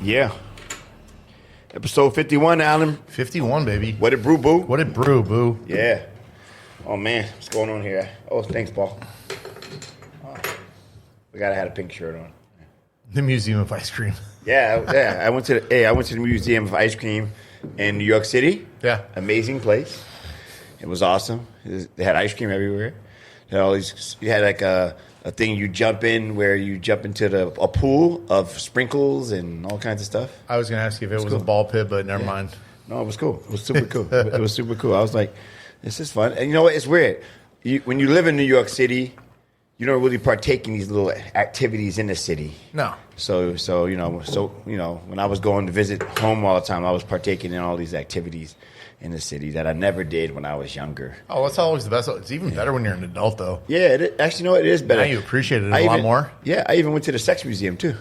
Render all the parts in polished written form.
Yeah. Episode 51, Alan. 51, baby. What it brew, boo? What it brew, boo? Yeah. Oh, man. What's going on here? Oh, thanks, Paul. Oh. We got to have a pink shirt on. The Museum of Ice Cream. Yeah. I went to the Museum of Ice Cream in New York City. Yeah. Amazing place. It was awesome. They had ice cream everywhere. They had all these. You had like a thing you jump in where you jump into a pool of sprinkles and all kinds of stuff. I was going to ask you if it was cool. a ball pit, but never mind. No, it was cool. It was super cool. It was super cool. I was like, this is fun. And you know what? It's weird. When you live in New York City, you don't really partake in these little activities in the city. No. So when I was going to visit home all the time, I was partaking in all these activities in the city that I never did when I was younger. Oh, that's always the best. It's even better when you're an adult, though. Yeah, actually, it is better. Now you appreciate it a lot more. Yeah, I even went to the sex museum too.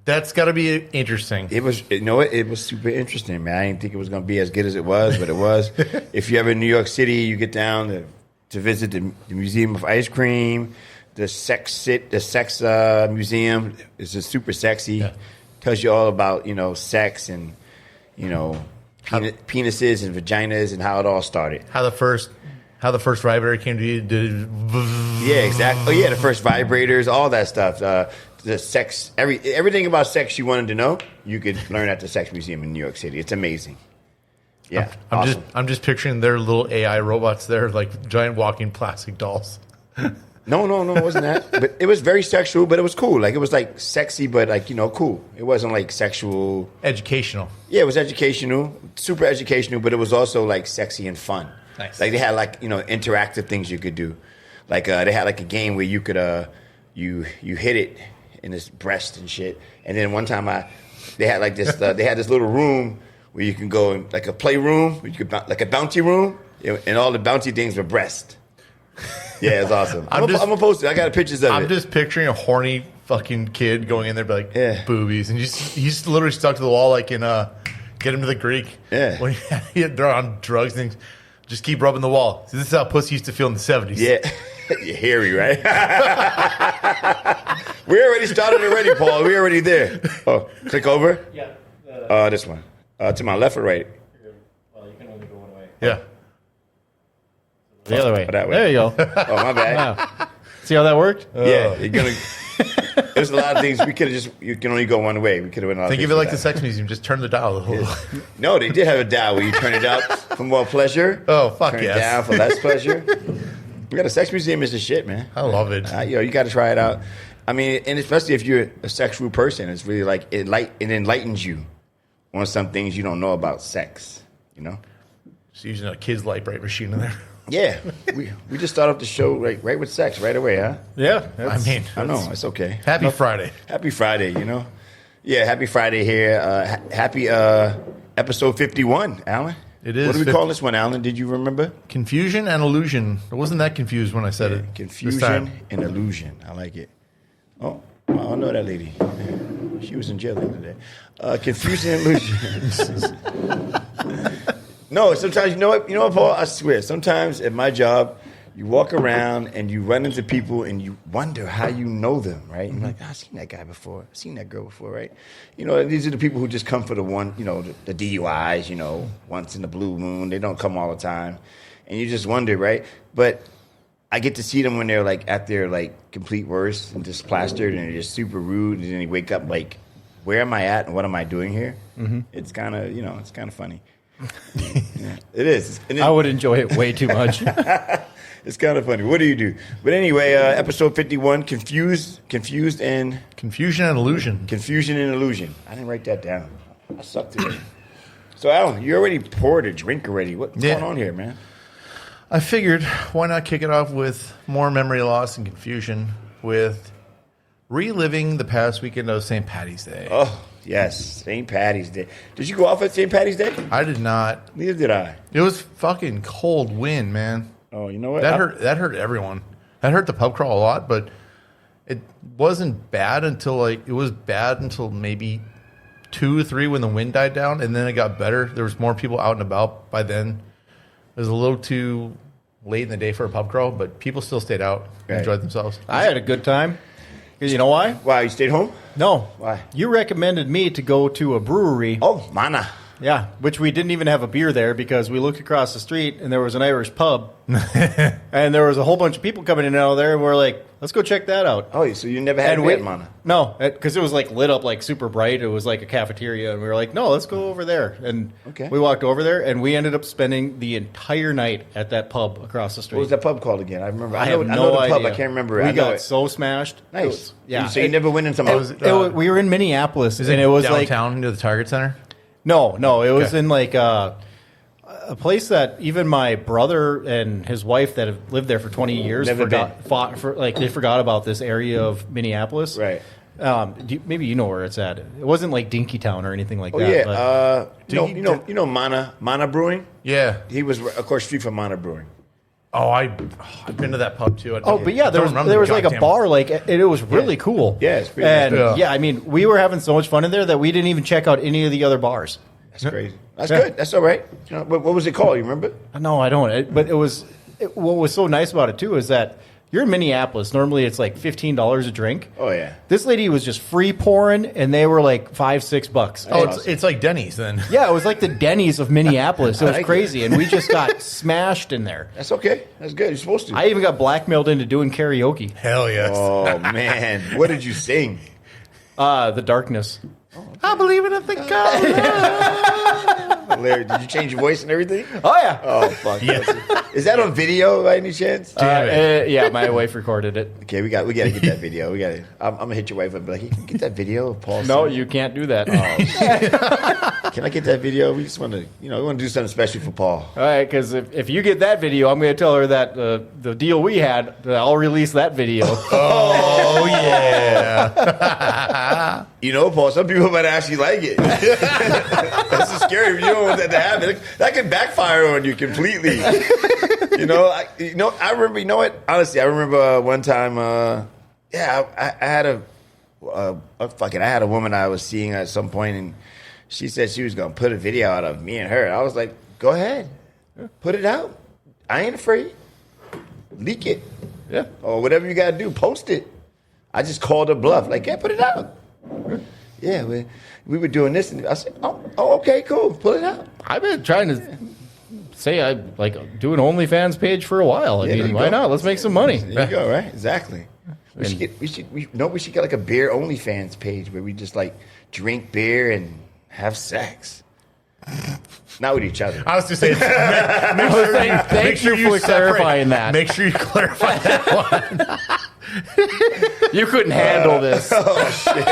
That's got to be interesting. It was, it was super interesting, man. I didn't think it was going to be as good as it was, but it was. If you're ever in New York City, you get down to visit the Museum of Ice Cream, the sex museum is just super sexy. Yeah. Tells you all about sex and penises and vaginas and how it all started. How the first vibrator came to you. Yeah, exactly. Oh yeah, the first vibrators, all that stuff. The sex, everything about sex you wanted to know, you could learn at the Sex Museum in New York City. It's amazing. Yeah, awesome. I'm just picturing their little AI robots there, like giant walking plastic dolls. No, it wasn't that. But it was very sexual, but it was cool. Like, it was, like, sexy, but, like, cool. It wasn't, like, sexual. Educational. Yeah, it was educational, super educational, but it was also, like, sexy and fun. Nice. Like, they had, like, interactive things you could do. Like, they had, like, a game where you could, you hit it in his breast and shit. And then one time they had, like, this, they had this little room where you can go, in, like, a playroom, where you could, like a bounty room, and all the bounty things were breast. Yeah, it's awesome. I'm gonna post it. I got pictures of it. I'm just picturing a horny fucking kid going in there, be like, boobies, and he's literally stuck to the wall, like in Get Him to the Greek. Yeah, when they're on drugs and just keep rubbing the wall. See, this is how pussy used to feel in the 70s. Yeah, you're hairy, right? We already started already, Paul. We're already there. Oh, click over. Yeah. This one. To my left or right? Well, you can only go one way. Yeah. The other way. That way. There you go. Oh, my bad. Wow. See how that worked? Yeah, you're gonna. There's a lot of things we could have you can only go one way. We could have went. Think of it like the Sex Museum. Just turn the dial. Yeah. No, they did have a dial where you turn it up for more pleasure. Oh, fuck turn yes. it down for less pleasure. We got a Sex Museum is the shit, man. I love it. You got to try it out. I mean, and especially if you're a sexual person, it's really like it enlightens you on some things you don't know about sex. Just using a kid's light bright machine in there. Yeah, we just start off the show right with sex right away, huh? Yeah, I know it's okay. Happy Friday. Happy Friday, Yeah, happy Friday here. Happy episode 51, Alan. It is. What do we call this one, Alan? Did you remember? Confusion and illusion. I wasn't that confused when I said it. Confusion and illusion. I like it. Oh, I don't know that lady. She was in jail the other day. Confusion and illusion. No, sometimes, you know what, Paul? I swear, sometimes at my job, you walk around and you run into people and you wonder how you know them, right? You're like, I've seen that guy before. I've seen that girl before, right? These are the people who just come for the one, the DUIs, once in the blue moon. They don't come all the time. And you just wonder, right? But I get to see them when they're, like, at their, like, complete worst and just plastered and they're just super rude. And then they wake up, like, where am I at and what am I doing here? Mm-hmm. It's kind of, it's kind of funny. Yeah, it is. I would enjoy it way too much. It's kind of funny. What do you do? But anyway, episode 51, confusion and illusion. Confusion and illusion. I didn't write that down. I sucked today. So, Alan, you already poured a drink already. What's going on here, man? I figured, why not kick it off with more memory loss and confusion with reliving the past weekend of St. Patty's Day. Oh, yes, St. Patty's Day. Did you go off at St. Patty's Day? I did not. Neither did I. It was fucking cold wind, man. Oh, you know what? That hurt everyone. That hurt the pub crawl a lot, but it wasn't bad until maybe 2 or 3 when the wind died down, and then it got better. There was more people out and about by then. It was a little too late in the day for a pub crawl, but people still stayed out and enjoyed themselves. I had a good time. 'Cause you know why? Why, you stayed home? No. Why? You recommended me to go to a brewery. Oh, Mana. Yeah, which we didn't even have a beer there because we looked across the street and there was an Irish pub. And there was a whole bunch of people coming in and out of there. And we're like, let's go check that out. Oh, so you never had Mana? No, because it was like lit up like super bright. It was like a cafeteria. And we were like, no, let's go over there. And we walked over there and we ended up spending the entire night at that pub across the street. What was that pub called again? I remember. I have know no the pub. idea. I can't remember. We I know got it. so smashed. Nice. Yeah. So you never went into we were in Minneapolis. Is and it it was downtown near the Target Center? No, it was in like a place that even my brother and his wife that have lived there for 20 years they forgot about this area of Minneapolis. Right. Maybe you know where it's at. It wasn't like Dinkytown or anything like Oh, that. yeah. But You know Mana Brewing? Yeah. He was across the street from Mana Brewing. Oh, I've been to that pub too. but yeah, there was like a bar, like it was really cool. Yeah, it's pretty and nice. I mean, we were having so much fun in there that we didn't even check out any of the other bars. That's crazy. That's good. That's all right. You know, what was it called? You remember? No, I don't. But what was so nice about it too is that you're in Minneapolis. Normally, it's like $15 a drink. Oh yeah. This lady was just free pouring, and they were like $5-6. Oh, it's like Denny's then. Yeah, it was like the Denny's of Minneapolis. It was crazy, and we just got smashed in there. That's okay. That's good. You're supposed to. I even got blackmailed into doing karaoke. Hell yes. Oh man, what did you sing? The Darkness. I believe in a thing called love. Larry, did you change your voice and everything? Oh yeah. Oh fuck. Yes. Is that on video by any chance? Yeah, my wife recorded it. Okay, we got to get that video. I'm gonna hit your wife up and be like, "Hey, can you get that video of Paul?" No, singing?" you can't do that. Can I get that video? We just want to, we want to do something special for Paul. All right, because if you get that video, I'm going to tell her that the deal we had, that I'll release that video. Oh yeah. Paul, some people might actually like it. That's so scary if you don't want that to happen. That could backfire on you completely. I remember. You know what? Honestly, I remember one time. I had a woman I was seeing at some point, and she said she was gonna put a video out of me and her. I was like, "Go ahead, put it out. I ain't afraid. Leak it, or whatever you gotta do. Post it." I just called her bluff, like, "Yeah, put it out." Yeah, we were doing this, and I said, "Oh, okay, cool, pull it out." I've been trying to say I do an OnlyFans page for a while. I mean, why not? Let's make some money. There you go, right? Exactly. We should get like a beer OnlyFans page where we just like drink beer and have sex. Not with each other. I was just saying. Thank you for clarifying that. Make sure you clarify that one. You couldn't handle this. Oh shit!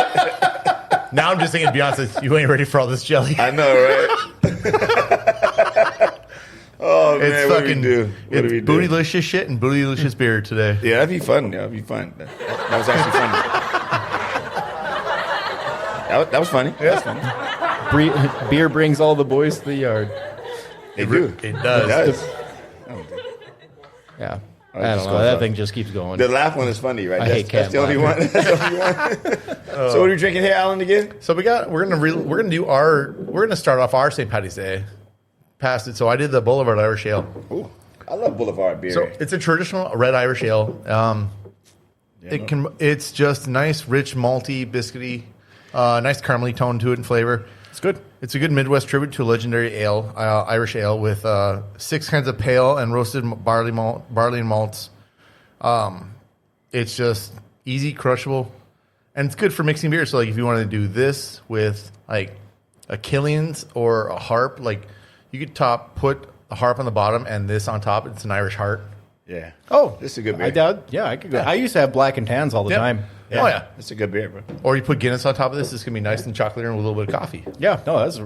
Now I'm just thinking, to be honest, you ain't ready for all this jelly. I know, right? Oh man, It's what do we fucking do? What do we do? bootylicious shit and bootylicious beer today. Yeah, that'd be fun. That'd be fun. That was actually funny. That was funny. Yeah. That was funny. Beer brings all the boys to the yard. It do. It does. Yeah. Oh, I don't know. That thing just keeps going. The laugh one is funny, right? I hate That's the only one. That's the only one. So what are you drinking here, Alan? Again? So we're gonna start off our St. Patty's Day. Past it. So I did the Boulevard Irish Ale. Ooh, I love Boulevard beer. So it's a traditional red Irish ale. It's just nice, rich, malty, biscuity, nice caramely tone to it in flavor. It's good. It's a good Midwest tribute to a legendary ale, Irish ale, with 6 kinds of pale and roasted barley and malts. It's just easy, crushable, and it's good for mixing beer. So, like, if you want to do this with like a Killian's or a Harp, like you could put a Harp on the bottom and this on top. It's an Irish Heart. Yeah. Oh, this is a good beer. I could go. I used to have black and tans all the time. Yeah. Oh yeah, it's a good beer, bro. or you put Guinness on top of this. It's gonna be nice and chocolatey and with a little bit of coffee. Yeah, no, that's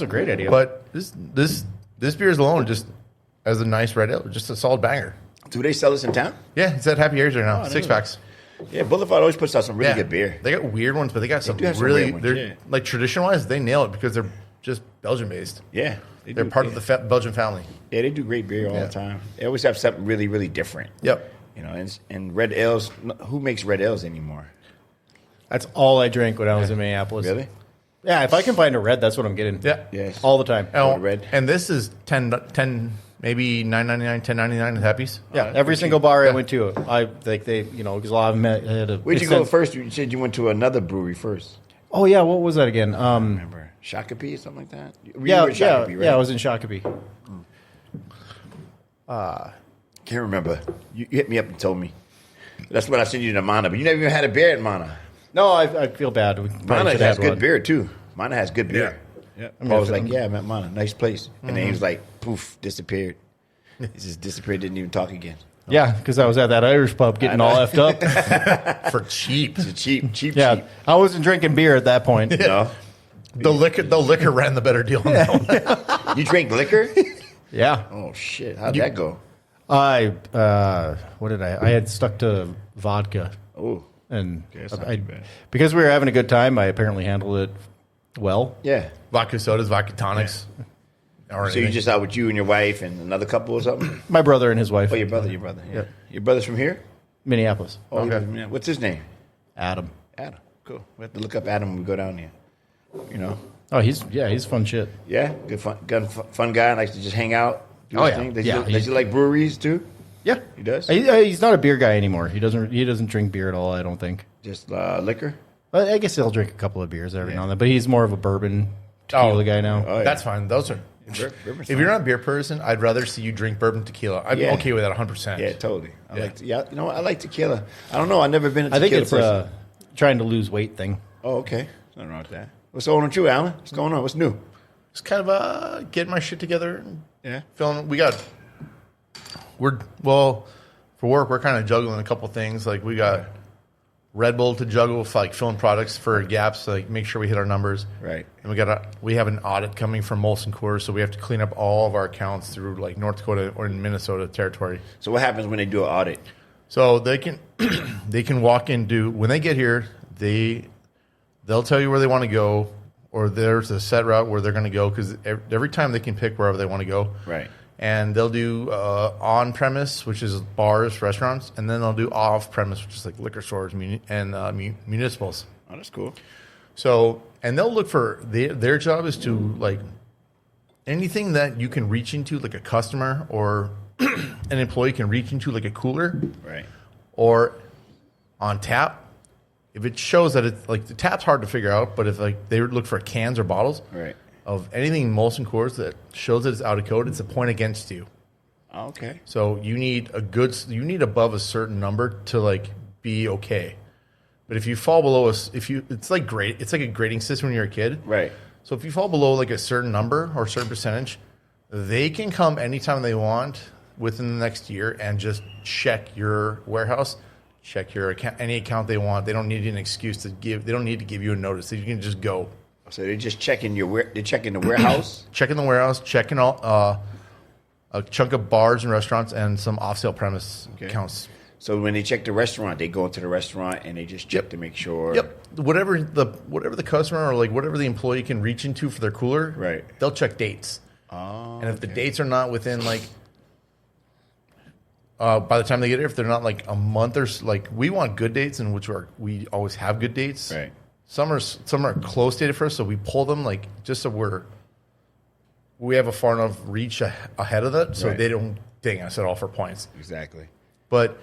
a great idea. But this beer is alone just as a nice red ale, just a solid banger. Do they sell this in town? Yeah, it's at Happy Ears right now. 6-packs. Yeah, Boulevard always puts out some really good beer. They got weird ones, but they got some do have some really weird ones, they're like tradition wise, they nail it because they're just Belgian based. Yeah. They're part of the Belgian family. Yeah, they do great beer all the time. They always have something really, really different. Yep. And red ales, who makes red ales anymore? That's all I drank when I was in Minneapolis. Really? Yeah, if I can find a red, that's what I'm getting. Yeah. Yes. All the time. Oh, red. And this is 10 maybe maybe $9.99, $10.99 at Happy's. Yeah, every single bar I went to, I like they, because a lot of them had a. Where'd you go first? You said you went to another brewery first. Oh yeah, what was that again? I remember Shakopee or something like that. You Yeah, were at Shakopee, right? yeah, I was in Shakopee. Can't remember. You hit me up and told me. That's when I sent you to Mana, but you never even had a beer at Mana. No, I feel bad. We probably Mana should has have good one. beer too. Mana has good beer. Yeah. I was like, yeah, I'm at Mana. Nice place. And then he was like, poof, disappeared. He just disappeared, didn't even talk again. Yeah, because I was at that Irish pub getting all effed up. For cheap. It's cheap. Yeah, I wasn't drinking beer at that point. No? The liquor ran the better deal on that one. You drink liquor? Yeah, Oh, shit. How'd that go? what did I had stuck to vodka, Oh, and that's not too bad. because we were having a good time, I apparently handled it well. yeah. Vodka sodas, vodka tonics. Or So you anything. just out with you and your wife and another couple or something? My brother and his wife. Oh, your brother. Yeah. Your brother's from here? Minneapolis. Oh, Okay. yeah. What's his name? Adam. Adam. Cool. We have to look up Adam when we go down there. You know? Oh, he's fun shit. Yeah, good fun guy. Likes to just hang out. Do Oh, his yeah. thing. Does Yeah, he like breweries too? Yeah, He does? He's not a beer guy anymore. He doesn't drink beer at all. I don't think. Just liquor? But I guess he'll drink a couple of beers every now and then. But he's more of a bourbon tequila guy now. Oh, yeah. That's fine. Those are. Bourbon's If you're not a beer person, I'd rather see you drink bourbon tequila. I'm Yeah. okay with that 100%. Yeah, totally. Yeah. You know what? I like tequila. I don't know. I've never been a I tequila think it's person. trying to lose weight thing. Oh, okay. Nothing wrong with that. What's going on with you, Alan? What's going on? What's new? Just kind of getting my shit together. Yeah. Feeling for work, we're kind of juggling a couple things. Like we got Red Bull to juggle for like filling products for gaps, like make sure we hit our numbers. Right. And we have an audit coming from Molson Coors, so we have to clean up all of our accounts through like North Dakota or in Minnesota territory. So what happens when they do an audit? So they can they can walk in, when they get here, they'll tell you where they want to go, or there's a set route where they're going to go, because every time they can pick wherever they want to go. Right. And they'll do on-premise, which is bars, restaurants, and then they'll do off-premise, which is like liquor stores and municipals. Oh, that's cool. So, and they'll look for, their job is to, like, anything that you can reach into, like a customer or an employee can reach into, like a cooler. Right. Or on tap. If it shows that it's, like, the tap's hard to figure out, but if, like, they would look for cans or bottles. Right. Of anything Molson Coors that shows that it's out of code, it's a point against you. Oh, okay. So you need above a certain number to like be okay. But if you fall below it's like a grading system when you're a kid. Right. So if you fall below like a certain number or a certain percentage, they can come anytime they want within the next year and just check your warehouse, check your account, any account they want. They don't need an excuse to give. They don't need to give you a notice. You can just go. So they're just checking they're checking the warehouse? Checking the warehouse, checking all a chunk of bars and restaurants and some off-sale premise accounts. So when they check the restaurant, they go into the restaurant and they just check to make sure. Yep. Whatever the customer or like whatever the employee can reach into for their cooler, Right. They'll check dates. Oh. And if the dates are not within like by the time they get here, if they're not like a month or like, we want good dates, and we always have good dates. Right. Some are close dated for us, so we pull them like just so we have a far enough reach ahead of that, so Right. they don't ding us at all for points. Exactly. But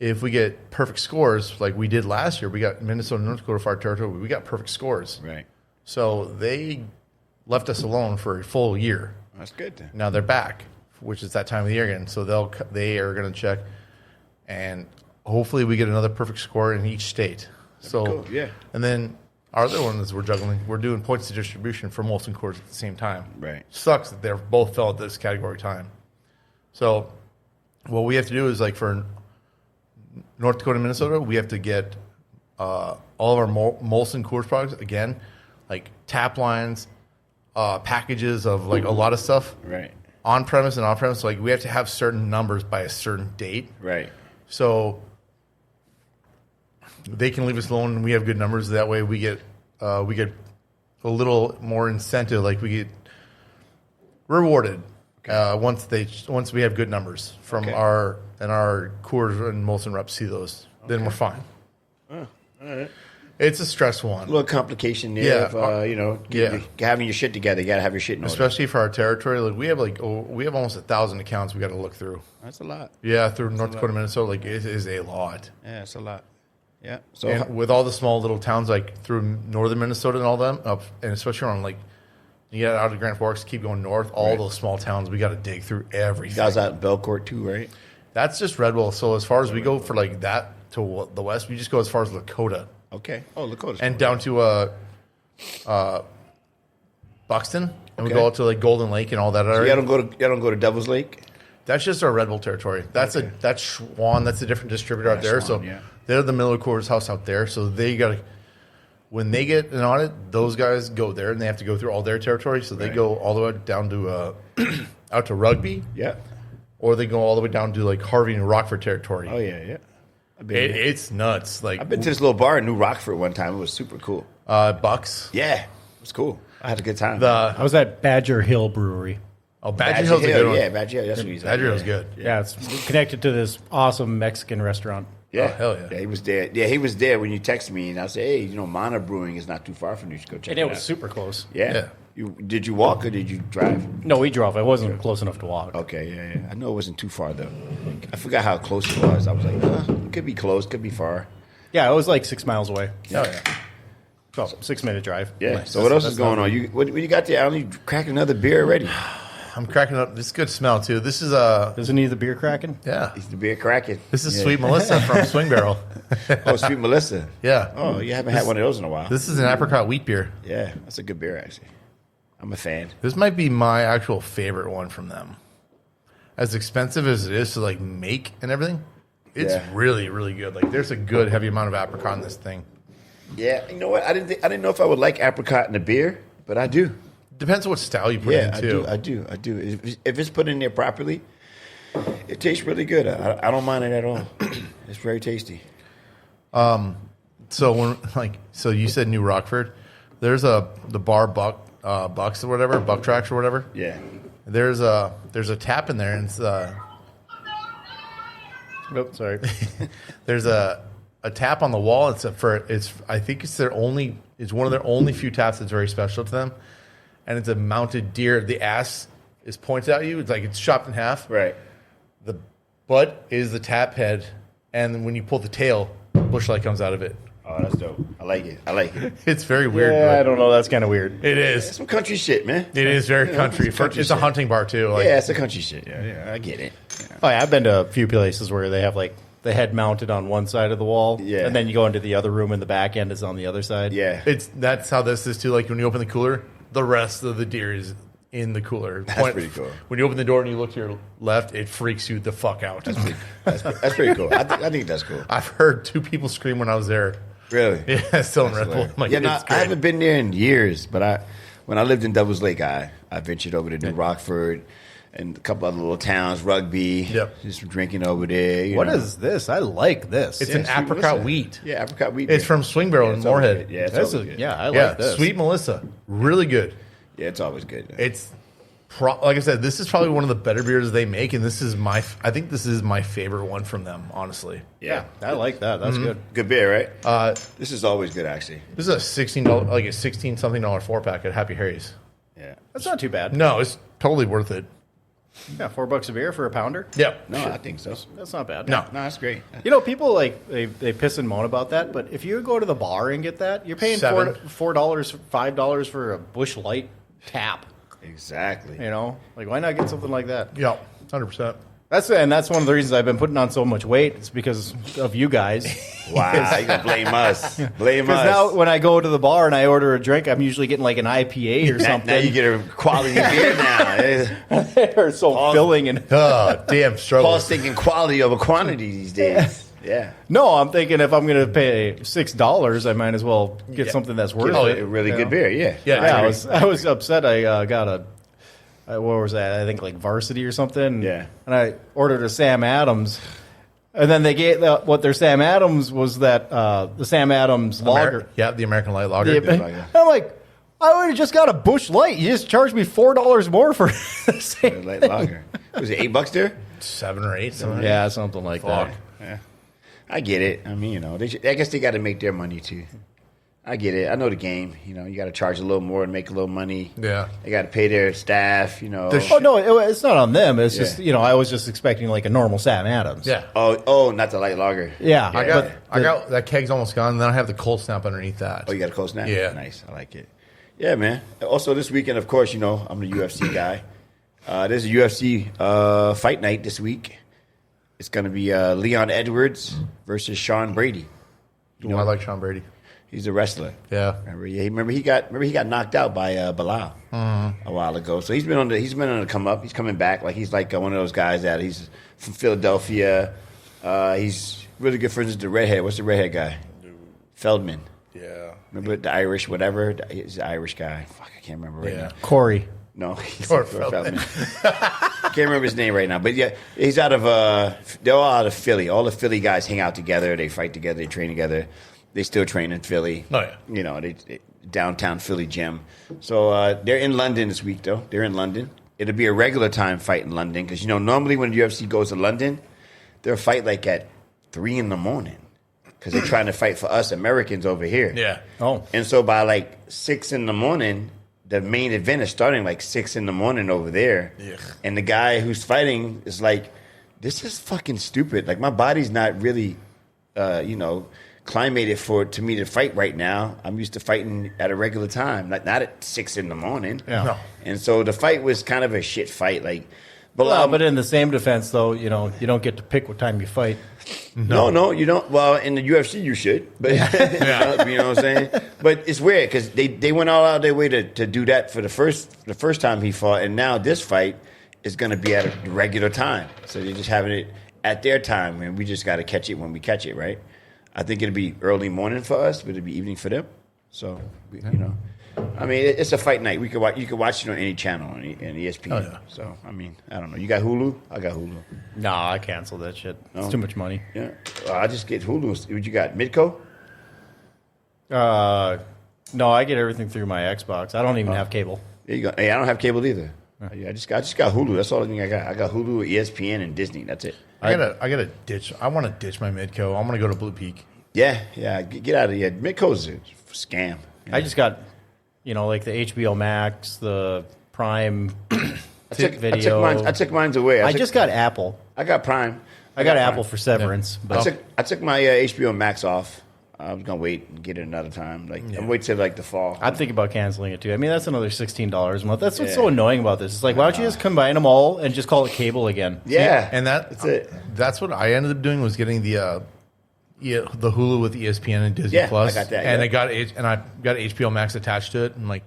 if we get perfect scores, like we did last year, we got Minnesota and North Dakota for our territory. We got perfect scores. Right. So they left us alone for a full year. That's good then. Now they're back, which is that time of the year again. So they are going to check, and hopefully we get another perfect score in each state. So cool, yeah. And then our other one is we're juggling. We're doing points of distribution for Molson Coors at the same time. Right. Sucks that they're both fell at this category time. So what we have to do is like for North Dakota and Minnesota, we have to get all of our Molson Coors products, again, like tap lines, packages of like a lot of stuff. Right. On premise and off premise. Like we have to have certain numbers by a certain date. Right. So they can leave us alone and we have good numbers. That way we get a little more incentive. Like we get rewarded once we have good numbers from our Coors and Molson reps see those. Then we're fine. Oh, all right. It's a stressful one. A little complication there. Yeah. Of, having your shit together. You got to have your shit in order. Especially for our territory. Like we have almost 1,000 accounts we got to look through. That's a lot. Yeah, through North Dakota, Minnesota. Like it is a lot. Yeah, it's a lot. Yeah. So And with all the small little towns like through northern Minnesota and all them up, and especially on like you get out of Grand Forks, keep going north. All those small towns, we got to dig through everything. you guys out in Belcourt too, right? That's just Redwall. So as far as we go for like that to the west, we just go as far as Lakota. Okay. Oh, Lakota. And down to Buxton, and we go out to like Golden Lake and all that So area. y'all don't go to Devil's Lake. That's just our Red Bull territory. That's that's Schwann. That's a different distributor out there. Schwann, So yeah. they're the Miller Coors house out there. So they got to when they get an audit, those guys go there and they have to go through all their territory. So they go all the way down to out to Rugby, Yeah. or they go all the way down to like Harvey and Rockford territory. Oh yeah. I've been there. It's nuts. Like I've been to this little bar in New Rockford one time. It was super cool. Bucks. Yeah, it was cool. I had a good time. I was at Badger Hill Brewery. Badger Hill's a good one. Yeah, Badger Hill. That's what he's Badger Hill's good. Yeah, it's connected to this awesome Mexican restaurant. Yeah, Oh, hell yeah. Yeah, he was there. Yeah, he was there when you texted me, and I said, "Hey, Mana Brewing is not too far from you. You should go check And it it out." was super close. Yeah. Did you walk or did you drive? No, we drove. It wasn't close enough to walk. Okay, yeah. I know it wasn't too far though. I forgot how close it was. I was like, it could be close, could be far. Yeah, it was like 6 miles away. Oh yeah. So 6-minute drive. Yeah. Nice. So what else is going on? What you got there? Alan? You cracking another beer already? I'm cracking up. This is good smell too. This is Doesn't need the beer cracking? yeah. It's the beer cracking. This is Yeah. Sweet Melissa from Swing Barrel. Oh, Sweet Melissa. Yeah. Oh, you haven't had one of those in a while. This is an apricot wheat beer. Yeah, that's a good beer actually. I'm a fan. This might be my actual favorite one from them. As expensive as it is to like make and everything, it's Yeah. really, really good. Like there's a good heavy amount of apricot in this thing. Yeah, you know what? I didn't know if I would like apricot in a beer, but I do. Depends on what style you put Yeah, in too. I do. If it's put in there properly, it tastes really good. I don't mind it at all. It's very tasty. So you said New Rockford. There's the bar Bucks or whatever, Buck Tracks or whatever. Yeah. There's a tap in there and it's Nope, sorry. there's a tap on the wall. I think it's one of their only few taps that's very special to them. And it's a mounted deer. The ass is pointed at you. It's like it's chopped in half. Right. The butt is the tap head, and when you pull the tail, bush light comes out of it. Oh, that's dope. I like it. It's very weird. Yeah, I but don't know. That's kind of weird. it It's is. some country shit, man. It is very country. it's country It's a shit. hunting bar too. Like, Yeah, it's a country shit. Yeah, I get it. Yeah. Oh, yeah, I've been to a few places where they have like the head mounted on one side of the wall. Yeah. And then you go into the other room and the back end is on the other side. Yeah. that's how this is too. Like when you open the cooler, the rest of the deer is in the cooler. That's pretty cool. When you open the door and you look to your left, it freaks you the fuck out. That's pretty cool. I think that's cool. I've heard 2 people scream when I was there. Really? Yeah, still in Red Bull. Hilarious. I'm like, Yeah, no, it's I great. haven't been there in years, but when I lived in Devil's Lake, I ventured over to New Rockford and a couple other little towns, Rugby. Yep. Just drinking over there. What is this? I like this. It's an Sweet apricot Melissa. wheat. Yeah, apricot wheat. It's beer. from Swing Barrel in it's always Moorhead. good. Yeah, it's That's always a, good. yeah, I Yeah, like this. Sweet Melissa, really good. Yeah, it's always good. It's like I said, this is probably one of the better beers they make, and I think this is my favorite one from them. Honestly, Yeah, I like that. That's good. Good beer, right? this This is always good, actually. is a $16, like a $16-something 4-pack at Happy Harry's. Yeah. That's not too bad. No, it's totally worth it. Yeah, $4 a beer for a pounder. Yep. No, I think so. That's not bad. No. No, that's great. You know, people like they piss and moan about that, but if you go to the bar and get that, you're paying $7. $4, $5 for a Bush Light tap. Exactly. You know, like why not get something like that? Yep. 100%. That's one of the reasons I've been putting on so much weight. It's because of you guys. Wow, you gonna blame us? Blame Because us. now when I go to the bar and I order a drink, I'm usually getting like an IPA or something. Now you get a quality beer now. They're so filling and Oh, damn struggle. Paul's thinking quality over quantity these days. Yeah. no, I'm thinking if I'm going to pay $6, I might as well get Yeah. something that's worth Oh, it. a really you good know? beer. Yeah. Yeah, Yeah, I was upset. I got what was that? I think like Varsity or something. Yeah. And I ordered a Sam Adams, and then they gave what their Sam Adams was that the Sam Adams lager. Yeah, the American Light Lager. Yeah, lager. I'm like, I would have just got a Bush Light. You just charged me $4 more for the same Light thing. lager. Was it $8 there? 7 or 8. Something. Yeah, something like Fuck. that. Yeah. I get it. I mean, I guess they got to make their money too. I get it. I know the game. You know, you got to charge a little more and make a little money. Yeah. They got to pay their staff, you know. Oh, no, it's not on them. It's just, I was just expecting like a normal Sam Adams. Yeah. Oh, not the light lager. Yeah. I got that keg's almost gone, and then I have the cold snap underneath that. Oh, you got a cold snap? Yeah. Nice. I like it. Yeah, man. Also, this weekend, of course, I'm the UFC guy. There's a UFC fight night this week. It's going to be Leon Edwards versus Sean Brady. I like Sean Brady. He's a wrestler. Yeah. Remember he got knocked out by Bilal a while ago. So he's been on the come up. He's coming back. Like he's like one of those guys that he's from Philadelphia. He's really good friends with the redhead. What's the redhead guy? Feldman. Yeah. Remember the Irish whatever? He's an Irish guy. Fuck, I can't remember right now. Corey. No, he's Or Feldman. I can't remember his name right now. But yeah, he's out of they're all out of Philly. All the Philly guys hang out together. They fight together. They train together. They still train in Philly. Oh, yeah. They downtown Philly gym. So they're in London this week, though. They're in London. It'll be a regular time fight in London because, normally when the UFC goes to London, they'll fight like at 3 in the morning because they're trying to fight for us Americans over here. Yeah. Oh. And so by like 6 in the morning, the main event is starting like 6 in the morning over there. Yeah. And the guy who's fighting is like, this is fucking stupid. Like my body's not really, climated to me to fight right now. I'm used to fighting at a regular time, not at 6 in the morning. Yeah. No. And so the fight was kind of a shit fight. Like, but in the same defense, though, you don't get to pick what time you fight. No, you don't. Well, in the UFC, you should. But you know what I'm saying? But it's weird because they went all out their way to do that for the first time he fought, and now this fight is going to be at a regular time. So they're just having it at their time, and we just got to catch it when we catch it, right? I think it'll be early morning for us, but it'll be evening for them. So, I mean, it's a fight night. You can watch it on any channel on ESPN. Oh, yeah. So, I mean, I don't know. You got Hulu? I got Hulu. No, I canceled that shit. No? It's too much money. Yeah. I just get Hulu. What you got? Midco? No, I get everything through my Xbox. I don't even have cable. There you go. Hey, I don't have cable either. I just got Hulu. That's all the thing I got. I got Hulu, ESPN, and Disney. That's it. I gotta ditch. I want to ditch my Midco. I want to go to Blue Peak. Yeah. Get out of here. Midco's a scam. Yeah. I just got, like the HBO Max, the Prime video. I took mine away. I just got Apple. I got Prime. I got Apple Prime. for Severance. Yeah. But I took my HBO Max off. I was gonna wait and get it another time. I'm wait till like the fall. I'm thinking about canceling it too. I mean, that's another $16 a month. That's what's so annoying about this. It's like, why don't you just combine them all and just call it cable again? Yeah, and that's it. That's what I ended up doing was getting the Hulu with ESPN and Disney Plus. I got that. And I got HBO Max attached to it, and I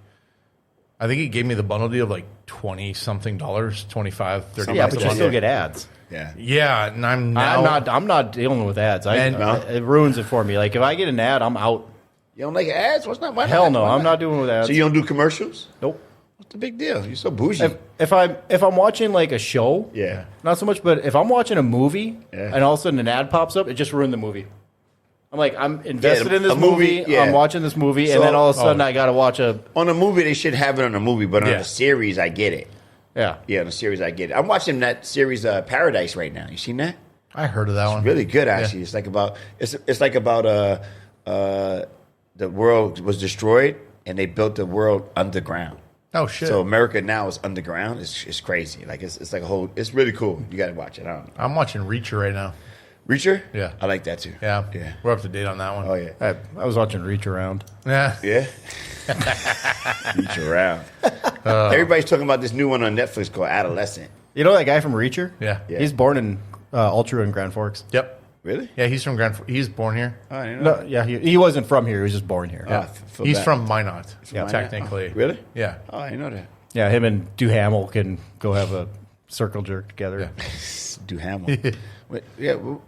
think it gave me the bundle deal of like $20 something, $25, $30. Yeah, but you still get ads. Yeah, and I'm not dealing with ads. It ruins it for me. Like if I get an ad, I'm out. You don't like ads? Why Hell no, Why I'm not doing with ads. So you don't do commercials? Nope. What's the big deal? You're so bougie. If I'm watching like a show, Yeah. not so much. But if I'm watching a movie Yeah. and all of a sudden an ad pops up, it just ruined the movie. I'm like, I'm invested in this a movie, movie. yeah. I'm watching this movie, So- and then all of a sudden I got to watch a On a movie, they should have it on a movie, but on Yeah. a series, I get it. yeah. Yeah, on a series, I get it. I'm watching that series, Paradise, right now. You seen that? I heard of that one. Really good, actually. It's like about the world was destroyed and they built the world underground. Oh shit! So America now is underground. It's crazy. Like it's like a whole. It's really cool. You got to watch it. I don't know. I'm watching Reacher right now. Reacher? Yeah. I like that too. Yeah, Yeah. We're up to date on that one. Oh yeah. I was watching Reach Around. Yeah. Yeah. Reach around. Everybody's talking about this new one on Netflix called Adolescent. You know that guy from Reacher? Yeah. Yeah. He's born in Ultra in Grand Forks. Yep. Really? Yeah, he's from He's born here. Oh, I didn't know. No, yeah, he wasn't from here. He was just born here. Yeah. feel He's bad. from Minot. Minot? Technically. Oh, really? Yeah. Oh, I didn't know that. Yeah, him and Duhamel can go have a circle jerk together. Yeah. Duhamel.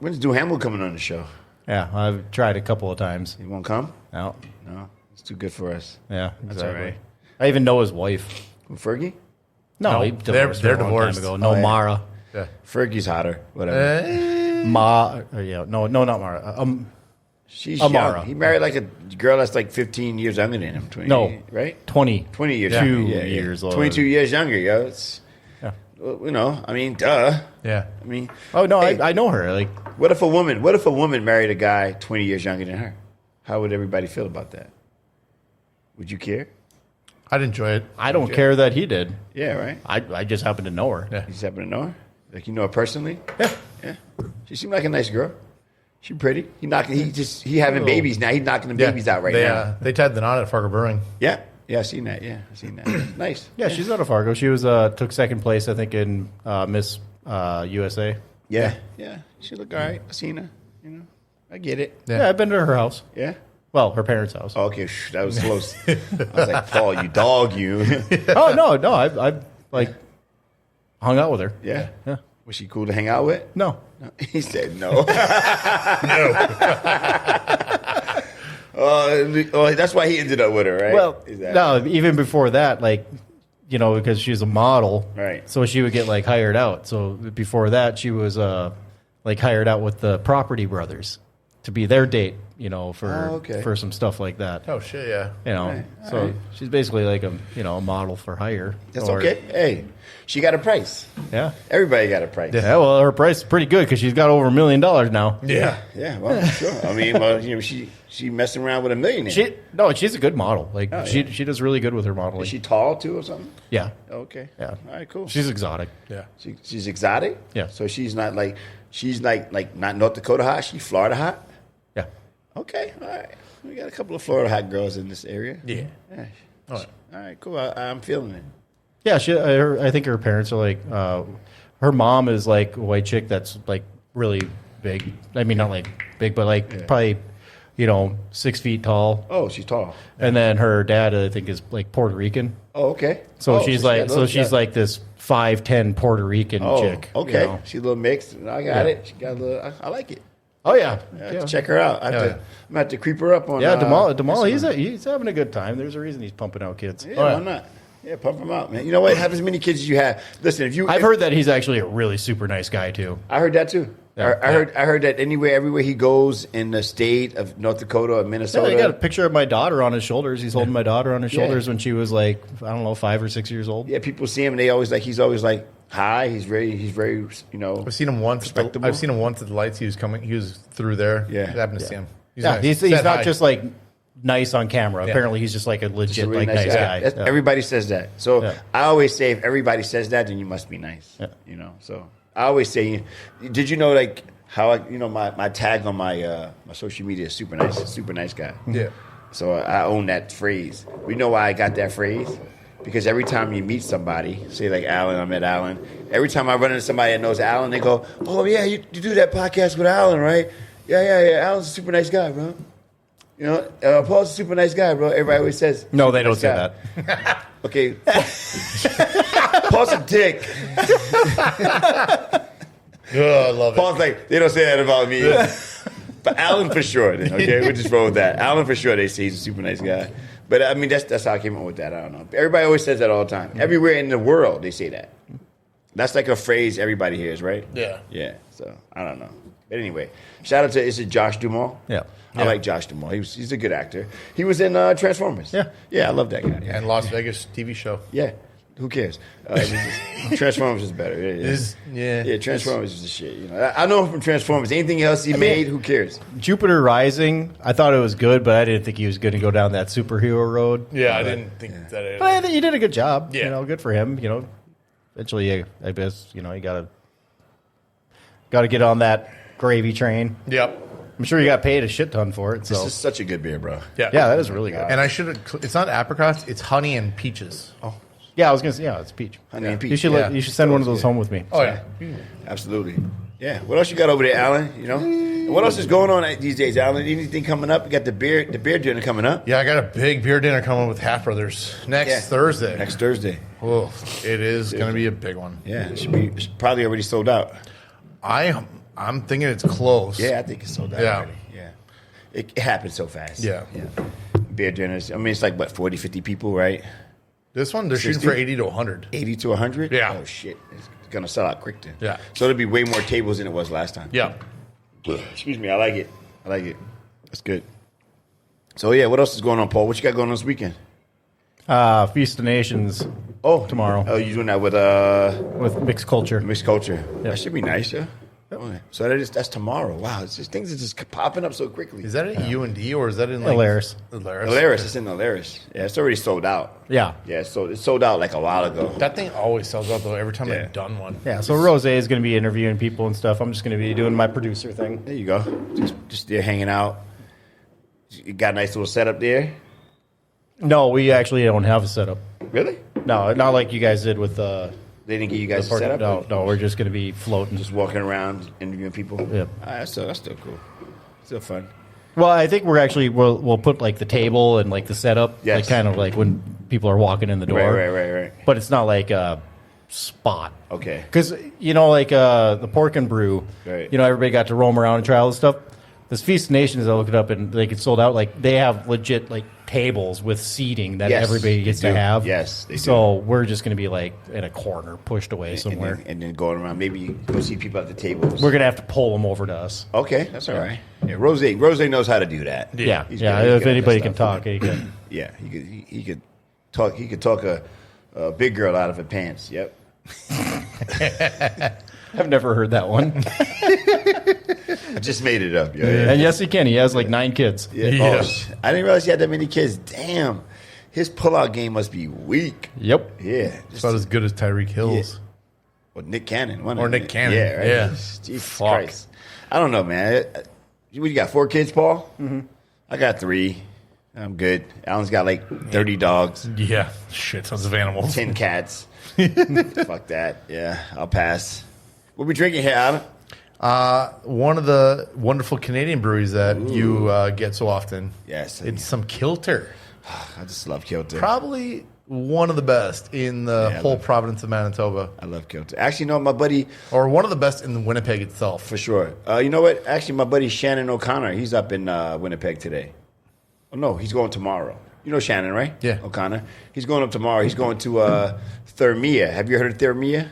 When's Duhamel coming on the show? Yeah, I've tried a couple of times. He won't come? No. No. It's too good for us. Yeah, That's exactly. all right. I even know his wife. Fergie? No, No, he they're divorced her a long divorced. time ago. No, Oh, yeah. Mara. Yeah. Fergie's hotter. Whatever. No, not Mara. She's Amara. young. He married like a girl that's like 15 years younger than him. 20, No. right? 20. 20 years. Yeah. younger. 2 years older. 22 years younger, yo. It's, Yeah. I mean, duh. Yeah. I mean, Oh no, hey, I know her. Like, what if a woman married a guy 20 years younger than her? How would everybody feel about that? Would you care? I'd enjoy it. I don't care that he did. Yeah, right. I just happen to know her. Yeah. You just happen to know her? Like you know her personally? Yeah. Yeah. She seemed like a nice girl. She pretty. He having babies now. He's knocking the babies out right now. They tied the knot at Fargo Brewing. Yeah. Yeah, I seen that. Yeah, I seen that. Nice. Yeah, she's out of Fargo. She was took second place, I think, in Miss USA. Yeah. Yeah. She look all right. I seen her. You know, I get it. Yeah, I've been to her house. Yeah. Well, her parents' house. Oh, okay, that was close. I was like, Paul, you dog, you. Oh no, I've like hung out with her. Yeah. Yeah. Was she cool to hang out with? No. He said no. Oh, that's why he ended up with her, right? Well, no, even before that, like, you know, because she's a model. Right. So she would get, like, hired out. So before that, she was, like, hired out with the Property Brothers to be their date, you know, for some stuff like that. Oh, shit, yeah. You know, Right. so she's basically like a model for hire. That's okay. Hey, she got a price. Yeah. Everybody got a price. Yeah, well, her price is pretty good because she's got over $1 million now. Yeah. Yeah, well, sure. I mean, well, you know, she messing around with a millionaire. She's a good model. Like, she does really good with her modeling. Is she tall, too, or something? Yeah. Okay. Yeah. All right, cool. She's exotic. Yeah. She's exotic? Yeah. So she's not like not North Dakota hot, she's Florida hot? Yeah. Okay, all right. We got a couple of Florida hot girls in this area. Yeah. All right, cool. I'm feeling it. Yeah, I think her parents are like, her mom is like a white chick that's like really big. I mean, not like big, but like probably, 6 feet tall. Oh, she's tall. And then her dad, I think, is like Puerto Rican. Oh, okay. So Oh, she's like this 5'10" Puerto Rican chick. Okay. you know? She's a little mixed. I got it. She got a little. I like it. Oh yeah. I have to check her out. I'm gonna have to creep her up on. Yeah, Demal, Instagram. he's having a good time. There's a reason he's pumping out kids. Yeah, why not? Yeah, pump him out, man. You know what? Have as many kids as you have. Listen, I've heard that he's actually a really super nice guy too. I heard that too. Yeah. I heard that everywhere he goes in the state of North Dakota or Minnesota. Yeah, he got a picture of my daughter on his shoulders. He's holding my daughter on his shoulders when she was like, I don't know, 5 or 6 years old. Yeah, people see him and he's always like hi. He's very I've seen him once. I've seen him once at the lights. He was through there. Yeah. I happened to see him. He's not just like nice on camera. Yeah. Apparently, he's just like a legit a really nice guy. Yeah. Everybody says that. So I always say, if everybody says that, then you must be nice. Yeah. So I always say, did you know like how my tag on my social media is super nice guy. Yeah. So I own that phrase. We know why I got that phrase. Because every time you meet somebody, say like Alan, I met Alan. Every time I run into somebody that knows Alan, they go, "Oh yeah, you do that podcast with Alan, right? Yeah. Alan's a super nice guy, bro. Paul's a super nice guy, bro." Everybody always says, "No, they don't say guy. that." Okay, Paul's a dick. Oh, I love it. Paul's like, they don't say that about me. But Alan for sure. Then, okay, we'll just roll with that. Alan for sure. They say he's a super nice guy. But I mean, that's how I came up with that. I don't know. Everybody always says that all the time. Everywhere in the world, they say that. That's like a phrase everybody hears, right? Yeah. Yeah. So I don't know. But anyway, shout out to is it Josh Duhamel? Yeah. I like Josh Duhamel. He's a good actor. He was in Transformers. Yeah. Yeah, I love that guy. Yeah. And Las Vegas TV show. Yeah. Who cares? Transformers is better. Yeah, Transformers is the shit. I know him from Transformers. Anything else he made, who cares? Jupiter Rising, I thought it was good, but I didn't think he was going to go down that superhero road. Yeah, I didn't think that. Either. But I think he did a good job. Yeah. Good for him. Eventually, I guess you got to get on that gravy train. Yep. I'm sure you got paid a shit ton for it. So. This is such a good beer, bro. Yeah, that is really good. And I should have. It's not apricots. It's honey and peaches. Oh. Yeah, I was gonna say, it's peach. Honey and peach. You should send one of those home with me. Oh yeah, absolutely. Yeah. What else you got over there, Alan? And what else is going on these days, Alan? Anything coming up? You got the beer dinner coming up. Yeah, I got a big beer dinner coming with Half Brothers next Thursday. Next Thursday. Oh, it is going to be a big one. Yeah, it's probably already sold out. I'm thinking it's close. Yeah, I think it's sold out already. Yeah. It happens so fast. Yeah. Beer dinners. I mean, it's like, 40, 50 people, right? This one, they're 60? shooting for 80 to 100. 80 to 100? Yeah. Oh, shit. It's going to sell out quick then. Yeah. So there'll be way more tables than it was last time. Yeah. Excuse me. I like it. That's good. So, yeah, what else is going on, Paul? What you got going on this weekend? Feast of Nations. Oh, tomorrow. Oh, you doing that with Mixed Culture. Mixed Culture? Yeah. That should be nice, yeah. Okay. So that's tomorrow. Wow, it's just things are just popping up so quickly. Is that at UND or is that in like Alaris? Alaris, it's in Alaris. Yeah, it's already sold out. Yeah. Yeah, so it's sold out like a while ago. That thing always sells out though. Every time Yeah. I've done one. Yeah, so Rose is going to be interviewing people and stuff. I'm just going to be doing my producer thing. There you go. Just there hanging out. You got a nice little setup there. No, we actually don't have a setup. Really? No, not like you guys did with They didn't get you guys a setup? No, we're just going to be floating. Just walking around interviewing people? Yep. That's still cool. Still fun. Well, I think we'll put like the table and like the setup, Yes. like kind of like when people are walking in the door. Right. But it's not like a spot. Okay. Because, like the Pork and Brew, Right. Everybody got to roam around and try all this stuff. This Feast of Nations, I looked it up and they get sold out. Like they have legit like tables with seating that Yes, everybody gets they to do. have. Yes, they So we're just going to be like in a corner, pushed away somewhere. And then going around. Maybe you go see people at the tables. We're going to have to pull them over to us. Okay, that's all right. Yeah, Rose knows how to do that. Yeah, He's yeah. good. He's If good at anybody that can stuff. talk, he can. Yeah, he could talk. He could talk a big girl out of her pants. Yep. I've never heard that one. I just made it up. Yeah. And yes, he can. He has like 9 kids. Yeah. Yeah. Oh, I didn't realize he had that many kids. Damn, his pullout game must be weak. Yep. Yeah, It's not as good as Tyreek Hill's. Well, Nick Cannon. Or Nick Cannon. Yeah, right. Yeah. Jesus Fuck. Christ. I don't know, man. What, you got 4 kids, Paul? Mm-hmm. I got 3. I'm good. Alan's got like 30 dogs, Yeah. Shit tons of animals. 10 cats. Fuck that. Yeah, I'll pass. What we drinking here, Alan? One of the wonderful Canadian breweries that you get so often. Yes. It's some Kilter. I just love Kilter. Probably one of the best in the Yeah, I whole love- province of Manitoba. I love Kilter. Actually, no, my buddy, Or one of the best in Winnipeg itself. for sure. You know what? Actually, my buddy Shannon O'Connor, he's up in Winnipeg today. Oh, no, he's going tomorrow. You know Shannon, right? Yeah. O'Connor. He's going up tomorrow. He's going to Thermia. Have you heard of Thermia?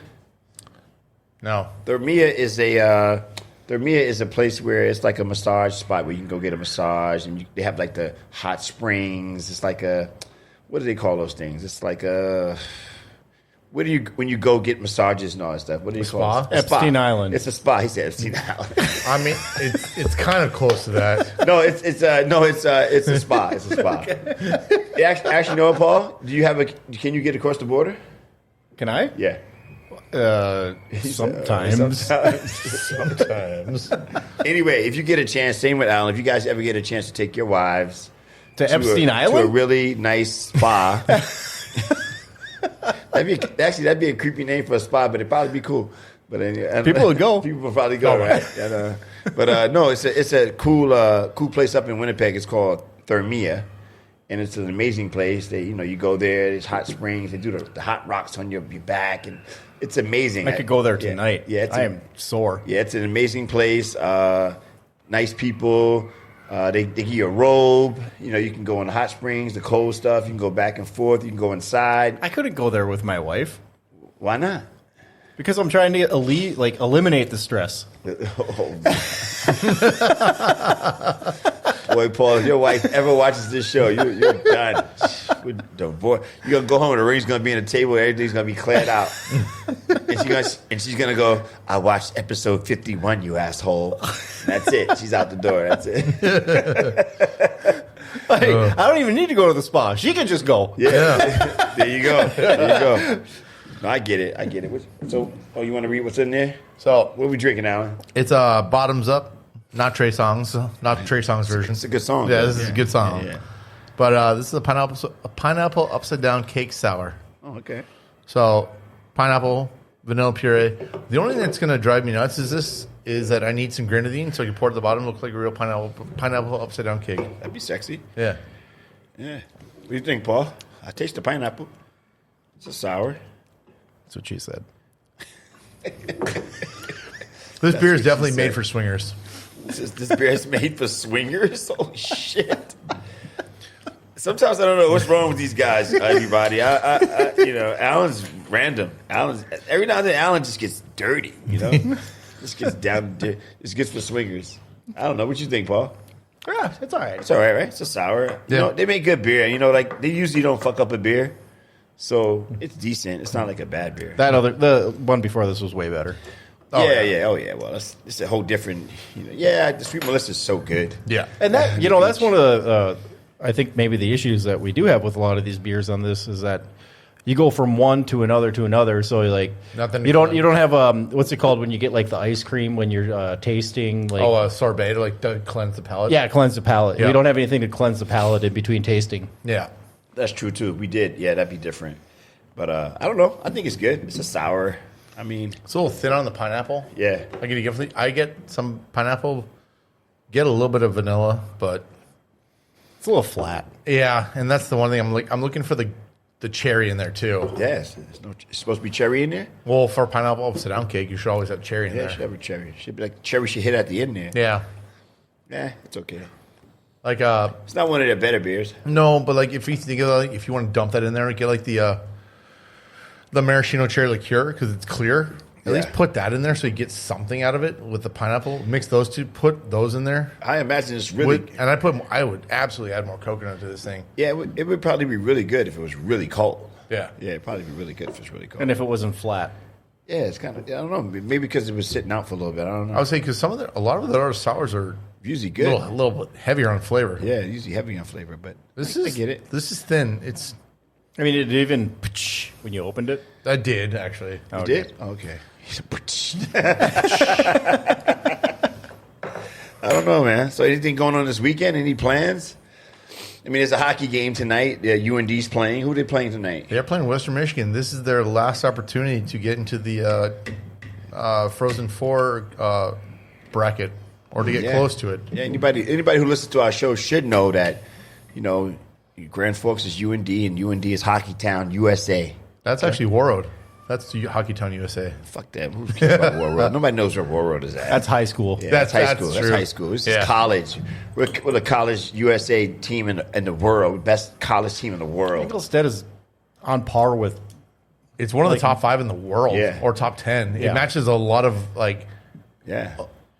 No. Thermia is a place where it's like a massage spot where you can go get a massage, and they have like the hot springs. It's like a, what do they call those things? It's like a, what do you when you go get massages and all that stuff? What do you call spa? it? A spa. Epstein Island. It's a spa. He said Epstein Island. I mean, it's kind of close to that. No, it's a spa. It's a spa. Yeah, actually, know what, Paul? Can you get across the border? Can I? Yeah. Sometimes. Sometimes. Anyway, if you get a chance, same with Alan. If you guys ever get a chance to take your wives To Epstein to a Island? really nice spa. that'd be a creepy name for a spa, but it'd probably be cool. But People would go. People would probably go, right? But no, it's a cool place up in Winnipeg. It's called Thermia, and it's an amazing place. You go there. There's hot springs. They do the hot rocks on your back, and it's amazing. I could go there Yeah, tonight. Yeah, I am sore. Yeah, it's an amazing place. Nice people. They give you a robe. You can go in the hot springs, the cold stuff. You can go back and forth. You can go inside. I couldn't go there with my wife Why not? because I'm trying to eliminate the stress. Boy, Paul, if your wife ever watches this show, you're done. We're divorced. You're gonna go home and the ring's gonna be on the table. Everything's gonna be cleared out, and she's gonna go. I watched episode 51. You asshole. And that's it. She's out the door. That's it. I don't even need to go to the spa. She can just go. Yeah. There you go. No, I get it. So, you want to read what's in there? So What are we drinking, Alan? it's Bottoms Up, not Trey Songz, not Trey Songz version. It's a good song. Yeah, though. this is a good song. Yeah. But this is a pineapple upside down cake sour. Oh, okay. So pineapple, vanilla puree. The only thing that's going to drive me nuts is that I need some grenadine so I can pour it at the bottom. Look like a real pineapple upside down cake. That'd be sexy. Yeah. Yeah. What do you think, Paul? I taste the pineapple. It's a sour. That's what she said. This beer is definitely she made said. for swingers. This beer is made for swingers. Holy shit! Sometimes I don't know what's wrong with these guys. Everybody, Alan's random. Every now and then, Alan just gets dirty. Just gets down. It's good for swingers. I don't know what you think, Paul. Yeah, it's all right. It's all right, right? It's a sour. Yeah. They make good beer. They usually don't fuck up a beer, so it's decent. It's not like a bad beer. The one before this was way better. Oh, yeah. Oh, yeah. Well, it's a whole different. Yeah, the Sweet Melissa is so good. Yeah. And that that's one of the I think maybe the issues that we do have with a lot of these beers on this is that you go from one to another. So like Nothing you don't have what's it called when you get like the ice cream when you're tasting like a sorbet to like to cleanse the palate. Yeah, cleanse the palate. Yeah. We don't have anything to cleanse the palate in between tasting. Yeah. That's true too. We did. Yeah, that'd be different. But I don't know. I think it's good. It's a sour. I mean, It's a little thin on the pineapple. yeah. I get some pineapple, get a little bit of vanilla, but It's a little flat. yeah, and that's the one thing I'm looking for the cherry in there too. Yes. It's supposed to be cherry in there? Well, for pineapple upside down cake, you should always have cherry in Yeah, it there. should have a cherry. Should be like cherry should hit at the end there. Yeah. Yeah, it's okay. Like It's not one of the better beers. no, but like if you think of like if you want to dump that in there, get like the maraschino cherry liqueur because it's clear. At least put that in there so you get something out of it with the pineapple. Mix those two. Put those in there. I imagine it's really. I would absolutely add more coconut to this thing. Yeah, it would probably be really good if it was really cold. Yeah. Yeah, it'd probably be really good if it's really cold. And if it wasn't flat. Yeah, it's kind of. I don't know. Maybe because it was sitting out for a little bit. I don't know. I would say because a lot of the other sours are Usually a good. little bit heavier on flavor. Yeah, usually heavy on flavor, but This I is get it. This is thin. It's I mean, it even when you opened it. I did actually. You did? Okay. I don't know, man. So anything going on this weekend? Any plans? I mean, there's a hockey game tonight. UND's playing. Who are they playing tonight? They're playing Western Michigan. This is their last opportunity to get into the Frozen Four bracket or to get close to it. Yeah, anybody who listens to our show should know that, Grand Forks is UND and UND is Hockey Town, USA. That's actually Warroad. That's Hockey Town, USA. Fuck that. Who cares about War Road? Nobody knows where War Road is at. That's high school. Yeah, That's high school. true. That's high school. This Yeah. is college. We're the college USA team in the world, best college team in the world. Ingolstadt is on par with. It's one of the top 5 in the world, Yeah. or top 10. Yeah. It matches a lot of like Yeah.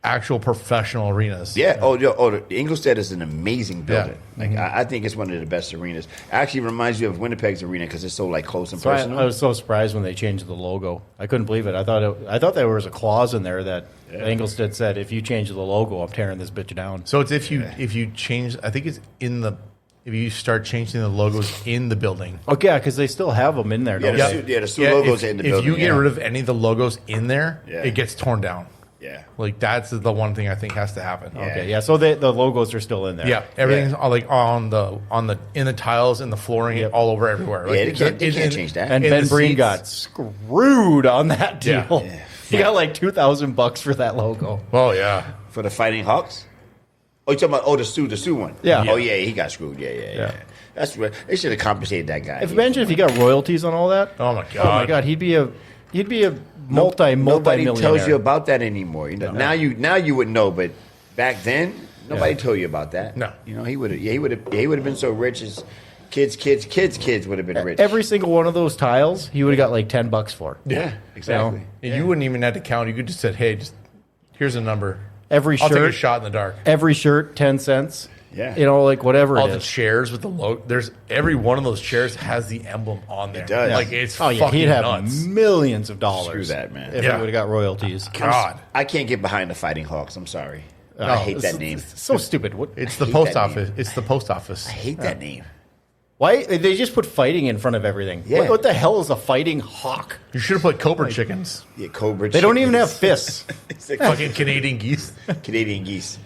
actual professional arenas. Yeah. The Ingolstadt is an amazing building. Yeah. Like I think it's one of the best arenas. Actually, reminds you of Winnipeg's arena because it's so like close and So personal. I was so surprised when they changed the logo. I couldn't believe it. I thought there was a clause in there that Ingolstadt said, if you change the logo, I'm tearing this bitch down. So it's if you change, I think it's if you start changing the logos in the building. Okay, yeah, because they still have them in there. Yeah, Don't they? the Sioux logos if, in the if building. you get rid of any of the logos in there, Yeah. it gets torn down. Yeah. Like that's the one thing I think has to happen. Yeah. Okay, yeah. So the logos are still in there. Yeah, everything's all like on the in the tiles, in the flooring, Yep. all over everywhere. Like, Yeah, they can't change that. And in Ben the Breen seats- got screwed on that deal. Yeah. Yeah. He got like $2,000 for that logo. Oh yeah, For the Fighting Hawks? Oh, you talking about the Sioux one? Yeah. Oh yeah, he got screwed. Yeah. That's right. They should have compensated that guy. Imagine if he got royalties on all that. oh my god, Oh my God, he'd be a Nobody multi-millionaire. tells you about that anymore. Now you would know, but back then nobody told you about that. No. he would have been so rich as kids would have been rich. Every single one of those tiles, he would have got like $10 for. yeah, exactly. And you wouldn't even have to count. You could just said, "Hey, just here's a number. Every I'll take a shirt, shot in the dark." every shirt, 10 cents. Yeah. Like whatever All it the is. chairs with the logo. There's every one of those chairs has the emblem on there. It does. Like it's Oh yeah, fucking he'd have nuts. millions of dollars. Screw that, man. If Yeah. he would have got royalties. God, I can't get behind the Fighting Hawks. I'm sorry. I hate that name. It's so stupid. it's the hate post that office. It's the post office. I hate that name. Why they just put fighting in front of everything? Yeah. What the hell is a fighting hawk? You should have put Cobra chickens. Yeah, Cobra. They don't even chickens. have fists. It's like Fucking Canadian geese. Canadian geese.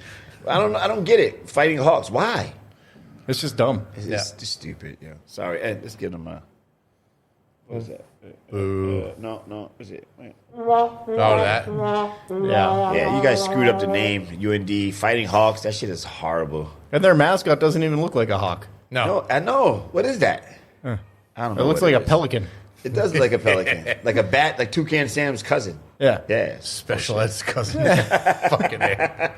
I don't get it. Fighting Hawks. Why? It's just dumb. It's just stupid. Yeah. Sorry. Hey, let's give them a. What is that? No. What is it? Wait. Oh, that. Yeah. Yeah, you guys screwed up the name. UND Fighting Hawks. That shit is horrible. And their mascot doesn't even look like a hawk. No. No, I know. What is that? I don't know. It looks what like a is. pelican. It does look like a pelican, like a bat, like Toucan Sam's cousin. Yeah. Yeah. Special ed's cousin. Fucking A.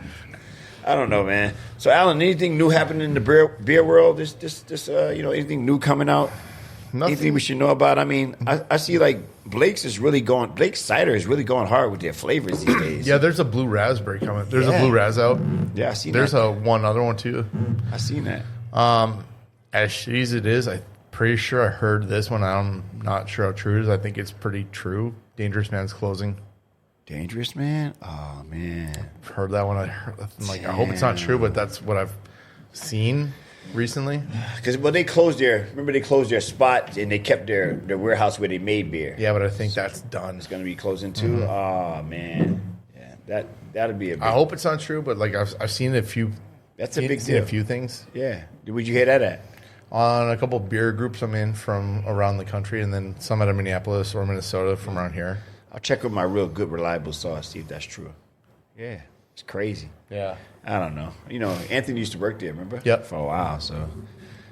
I don't know, man. So, Alan, anything new happening in the beer world? Anything new coming out? Nothing. Anything we should know about? I mean, I see like Blake's cider is really going hard with their flavors these days. Yeah, there's a blue raspberry coming. There's Yeah. a blue raz out. Yeah, I seen There's that. one other one too. I seen that. As shitty as it is, I'm pretty sure I heard this one. I'm not sure how true it is. I think it's pretty true. Dangerous Man's closing. Dangerous, man. Oh man, I've heard that one. I'm like, I hope it's not true, but that's what I've seen recently. Because they closed their spot and they kept their warehouse where they made beer. Yeah, but I think that's done. It's going to be closing too. Oh man, yeah, that'd be a big, I hope it's not true, but like I've seen a few. That's a big seen deal. a few things. Yeah, where'd you hear that at? On a couple of beer groups I'm in from around the country, and then some out of Minneapolis or Minnesota from around here. I'll check with my real good reliable source, see if that's true. Yeah, it's crazy. Yeah. I don't know. Anthony used to work there, remember? Yep. For a while, so.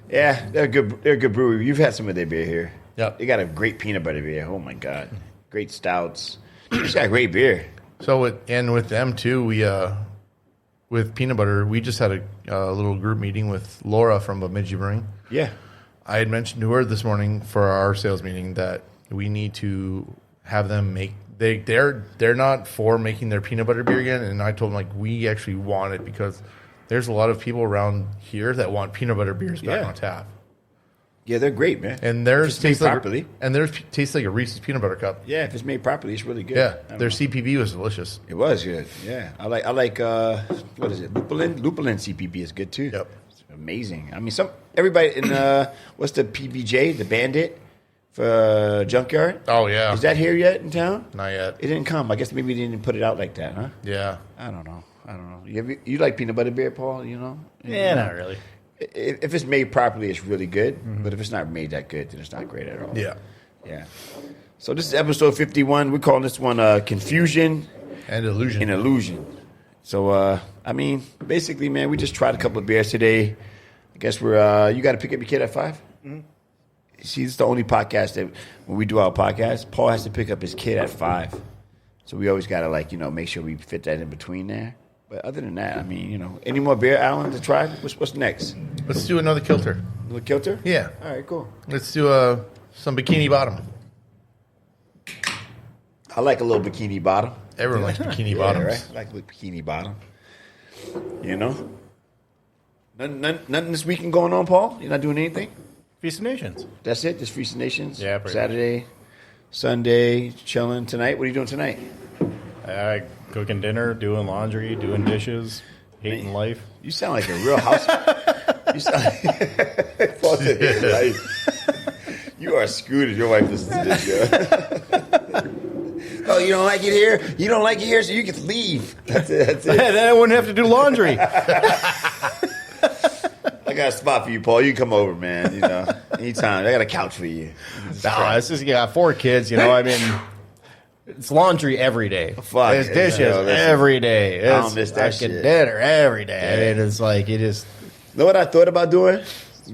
Yeah, they're a good brewery. You've had some of their beer here. Yep. They got a great peanut butter beer. Oh, my God. Great stouts. Just got great beer. So with them too, we with peanut butter, we just had a little group meeting with Laura from Bemidji Brewing. Yeah. I had mentioned to her this morning for our sales meeting that we need to have them make. They're not for making their peanut butter beer again, and I told them like we actually want it because there's a lot of people around here that want peanut butter beers back on tap. Yeah, they're great, man. And theirs tastes like properly. Tastes like a Reese's peanut butter cup. Yeah, if it's made properly, it's really good. Yeah, their CPV was delicious. It was good. Yeah, I like what is it? Lupulin CPV is good too. Yep, it's amazing. I mean, everybody in what's the PBJ, the Bandit for Junkyard? Oh yeah, is that here yet in town? Not yet. It didn't come. I guess maybe they didn't put it out like that, huh? Yeah, I don't know. You like peanut butter beer, Paul? Yeah, not really. If it's made properly, it's really good. But if it's not made that good, then it's not great at all. Yeah. Yeah. So this is episode 51. We're calling this one Confusion and Illusion. So, basically, man, we just tried a couple of beers today. I guess we're, you got to pick up your kid at 5? Mm-hmm. See, this is the only podcast that when we do our podcast, Paul has to pick up his kid at 5. So we always got to, make sure we fit that in between there. But other than that, any more beer, Alan, to try? What's next? Let's do another kilter. Another kilter? Yeah. All right, cool. Let's do some Bikini Bottom. I like a little Bikini Bottom. Everyone likes Bikini Bottoms. Right? I like a little Bikini Bottom. Nothing this weekend going on, Paul? You're not doing anything? Feast of Nations. That's it? Just Feast of Nations? Yeah, pretty Saturday, Sunday, chilling tonight. What are you doing tonight? Cooking dinner, doing laundry, doing dishes, hating life. You sound like a real house. You sound like Paul said, hating life. You are screwed if your wife listens to this, yo. Oh, you don't like it here? You don't like it here, so you can leave. That's it. Then I wouldn't have to do laundry. I got a spot for you, Paul. You can come over, man. Anytime. I got a couch for you. It's just, you got 4 kids, It's laundry every day. Fuck. It's dishes every day. I don't miss that shit. Dinner every day. Yeah. It's like, it is. Know what I thought about doing?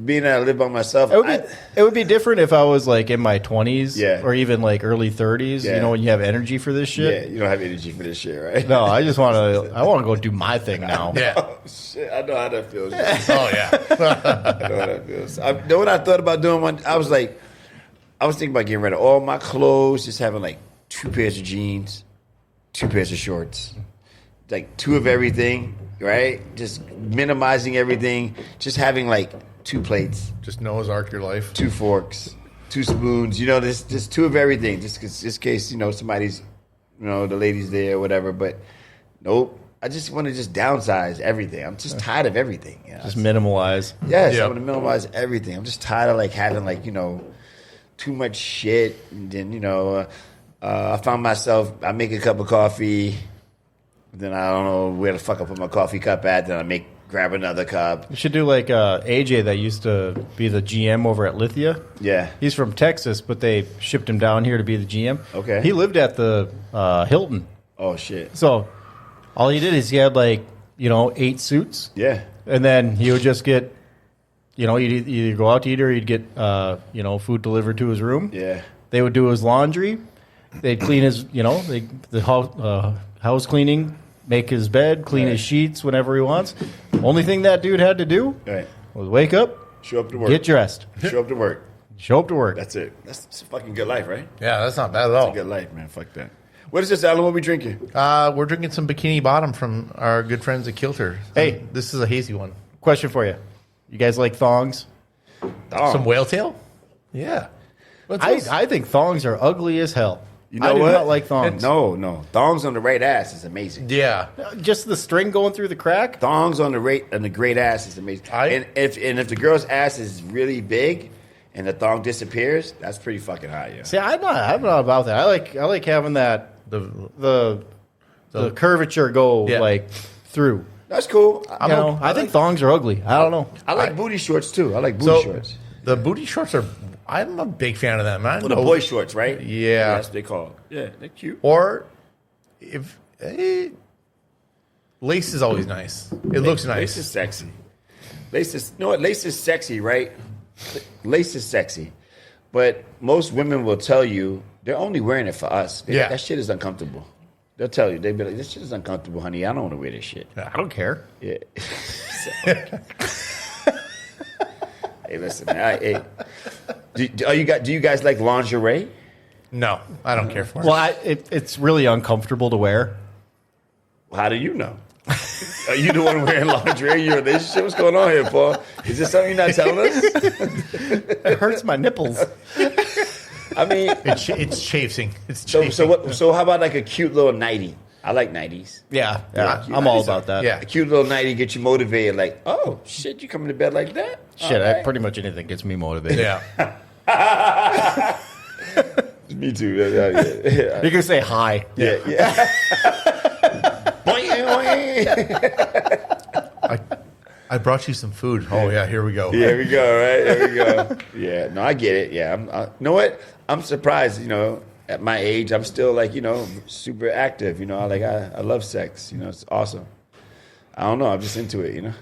Being that I live by myself. It would be different if I was like in my 20s or even like early 30s, when you have energy for this shit. Yeah, you don't have energy for this shit, right? No, I want to go do my thing now. Yeah. Oh, shit. I know how that feels. Oh, yeah. I know how that feels. Know what I thought about doing? I was thinking about getting rid of all my clothes, just having like 2 pairs of jeans, 2 pairs of shorts, like 2 of everything, right? Just minimizing everything, just having like 2 plates, Just Noah's Ark your life. 2 forks, 2 spoons, just 2 of everything, just in case, somebody's, the lady's there or whatever, but nope. I just want to just downsize everything. I'm just tired of everything. Just minimalize. Yes, Yep. I want to minimize everything. I'm just tired of having too much shit, and then, I found myself, I make a cup of coffee, then I don't know where the fuck I put my coffee cup at, then grab another cup. You should do like AJ that used to be the GM over at Lithia. Yeah. He's from Texas, but they shipped him down here to be the GM. Okay. He lived at the Hilton. Oh, shit. So all he did is he had 8 suits. Yeah. And then he would just get, he'd either go out to eat or he'd get, food delivered to his room. Yeah. They would do his laundry. They'd clean his, the house cleaning, make his bed, clean his sheets whenever he wants. Only thing that dude had to do was wake up, show up to work, get dressed, show up to work. Show up to work. That's it. That's a fucking good life, right? Yeah, that's not bad at all. That's a good life, man. Fuck that. What is this, Alan? What are we drinking? We're drinking some Bikini Bottom from our good friends at Kilter. Hey. This is a hazy one. Question for you. You guys like thongs? Some whale tail? Yeah. I think thongs are ugly as hell. You know I do what? not like thongs. No. Thongs on the right ass is amazing. Yeah. Just the string going through the crack. Thongs on the great ass is amazing. And if the girl's ass is really big and the thong disappears, that's pretty fucking hot, yeah. See, I'm not about that. I like having that the curvature go like through. That's cool. I think thongs are ugly. I don't know. I like booty shorts too. I like booty shorts. The booty shorts are. I'm a big fan of them. The boy shorts, right? Yeah, that's what they call it. Yeah, they're cute. Or if lace is always nice. It looks nice. Lace is sexy. Lace is sexy, right? Lace is sexy, but most women will tell you they're only wearing it for us. That shit is uncomfortable. They'll tell you. They'll be like, "This shit is uncomfortable, honey. I don't want to wear this shit." I don't care. Yeah. Hey, listen, man. Do you guys like lingerie? No, I don't care for it. Well, it's really uncomfortable to wear. How do you know? Are you the one wearing lingerie in your relationship? What's going on here, Paul? Is this something you're not telling us? It hurts my nipples. I mean, it's chafing. It's chafing. So how about like a cute little nightie? I like nighties. Yeah, I'm all about that. Yeah. A cute little nightie get you motivated. Like, oh shit, you coming to bed like that? Shit, pretty much anything gets me motivated. Yeah. Me too. Yeah. You can say hi. Yeah. I brought you some food. Oh yeah, here we go. Here we go. Right. There we go. Yeah. No, I get it. Yeah. You know what? I'm surprised. You know, at my age, I'm still like, you know, super active. You know, I love sex. You know, it's awesome. I don't know. I'm just into it. You know.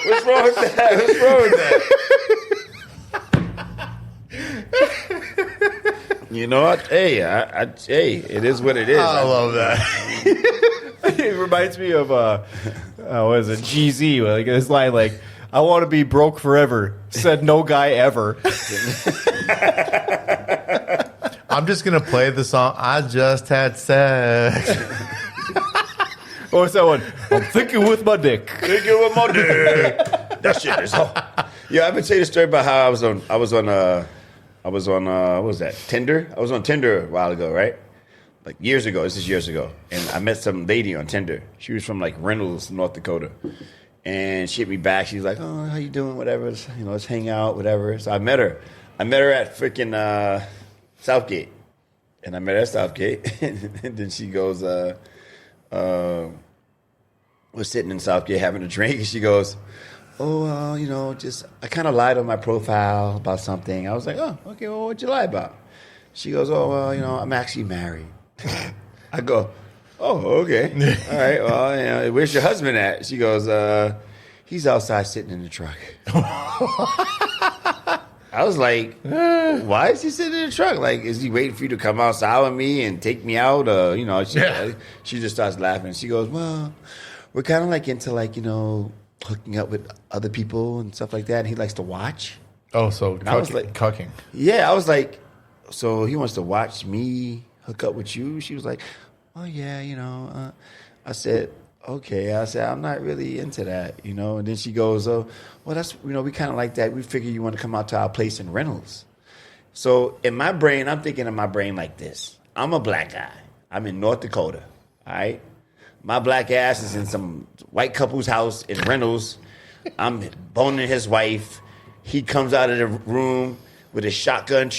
What's wrong with that? What's wrong with that? You know what? Hey, hey, it is what it is. I love that. It reminds me of what is it? GZ, like this line, like, "I want to be broke forever," said no guy ever. I'm just gonna play the song. I just had sex. Or someone, "I'm thinking with my dick." Thinking with my dick. That shit is hot. Yeah, I've been telling you a story about how I was on what was that? Tinder? I was on Tinder a while ago, right? Like years ago. This is years ago. And I met some lady on Tinder. She was from like Reynolds, North Dakota. And she hit me back. She was like, "Oh, how you doing? Whatever. Let's hang out, whatever." So I met her. I met her at freaking Southgate. And I met her at Southgate. And then she goes, we're sitting in Southgate having a drink. And she goes, "Oh, I kind of lied on my profile about something." I was like, "Oh, okay, well, what'd you lie about?" She goes, "Oh, well, I'm actually married." I go, "Oh, okay. All right, well, where's your husband at?" She goes, "He's outside sitting in the truck." I was like, "Why is he sitting in the truck? Like, is he waiting for you to come outside with me and take me out?" She just starts laughing. She goes, "Well, we're kind of like into like, hooking up with other people and stuff like that. And he likes to watch." Oh, so I was like, cucking. Yeah, I was like, "So he wants to watch me hook up with you?" She was like, "Oh, yeah, I said, "Okay." I said, "I'm not really into that, And then she goes, "Oh, well, that's, we kind of like that. We figure you want to come out to our place in Reynolds." So in my brain, I'm thinking in my brain like this. I'm a black guy. I'm in North Dakota, all right? My black ass is in some white couple's house in Reynolds. I'm boning his wife. He comes out of the room with his shotgun.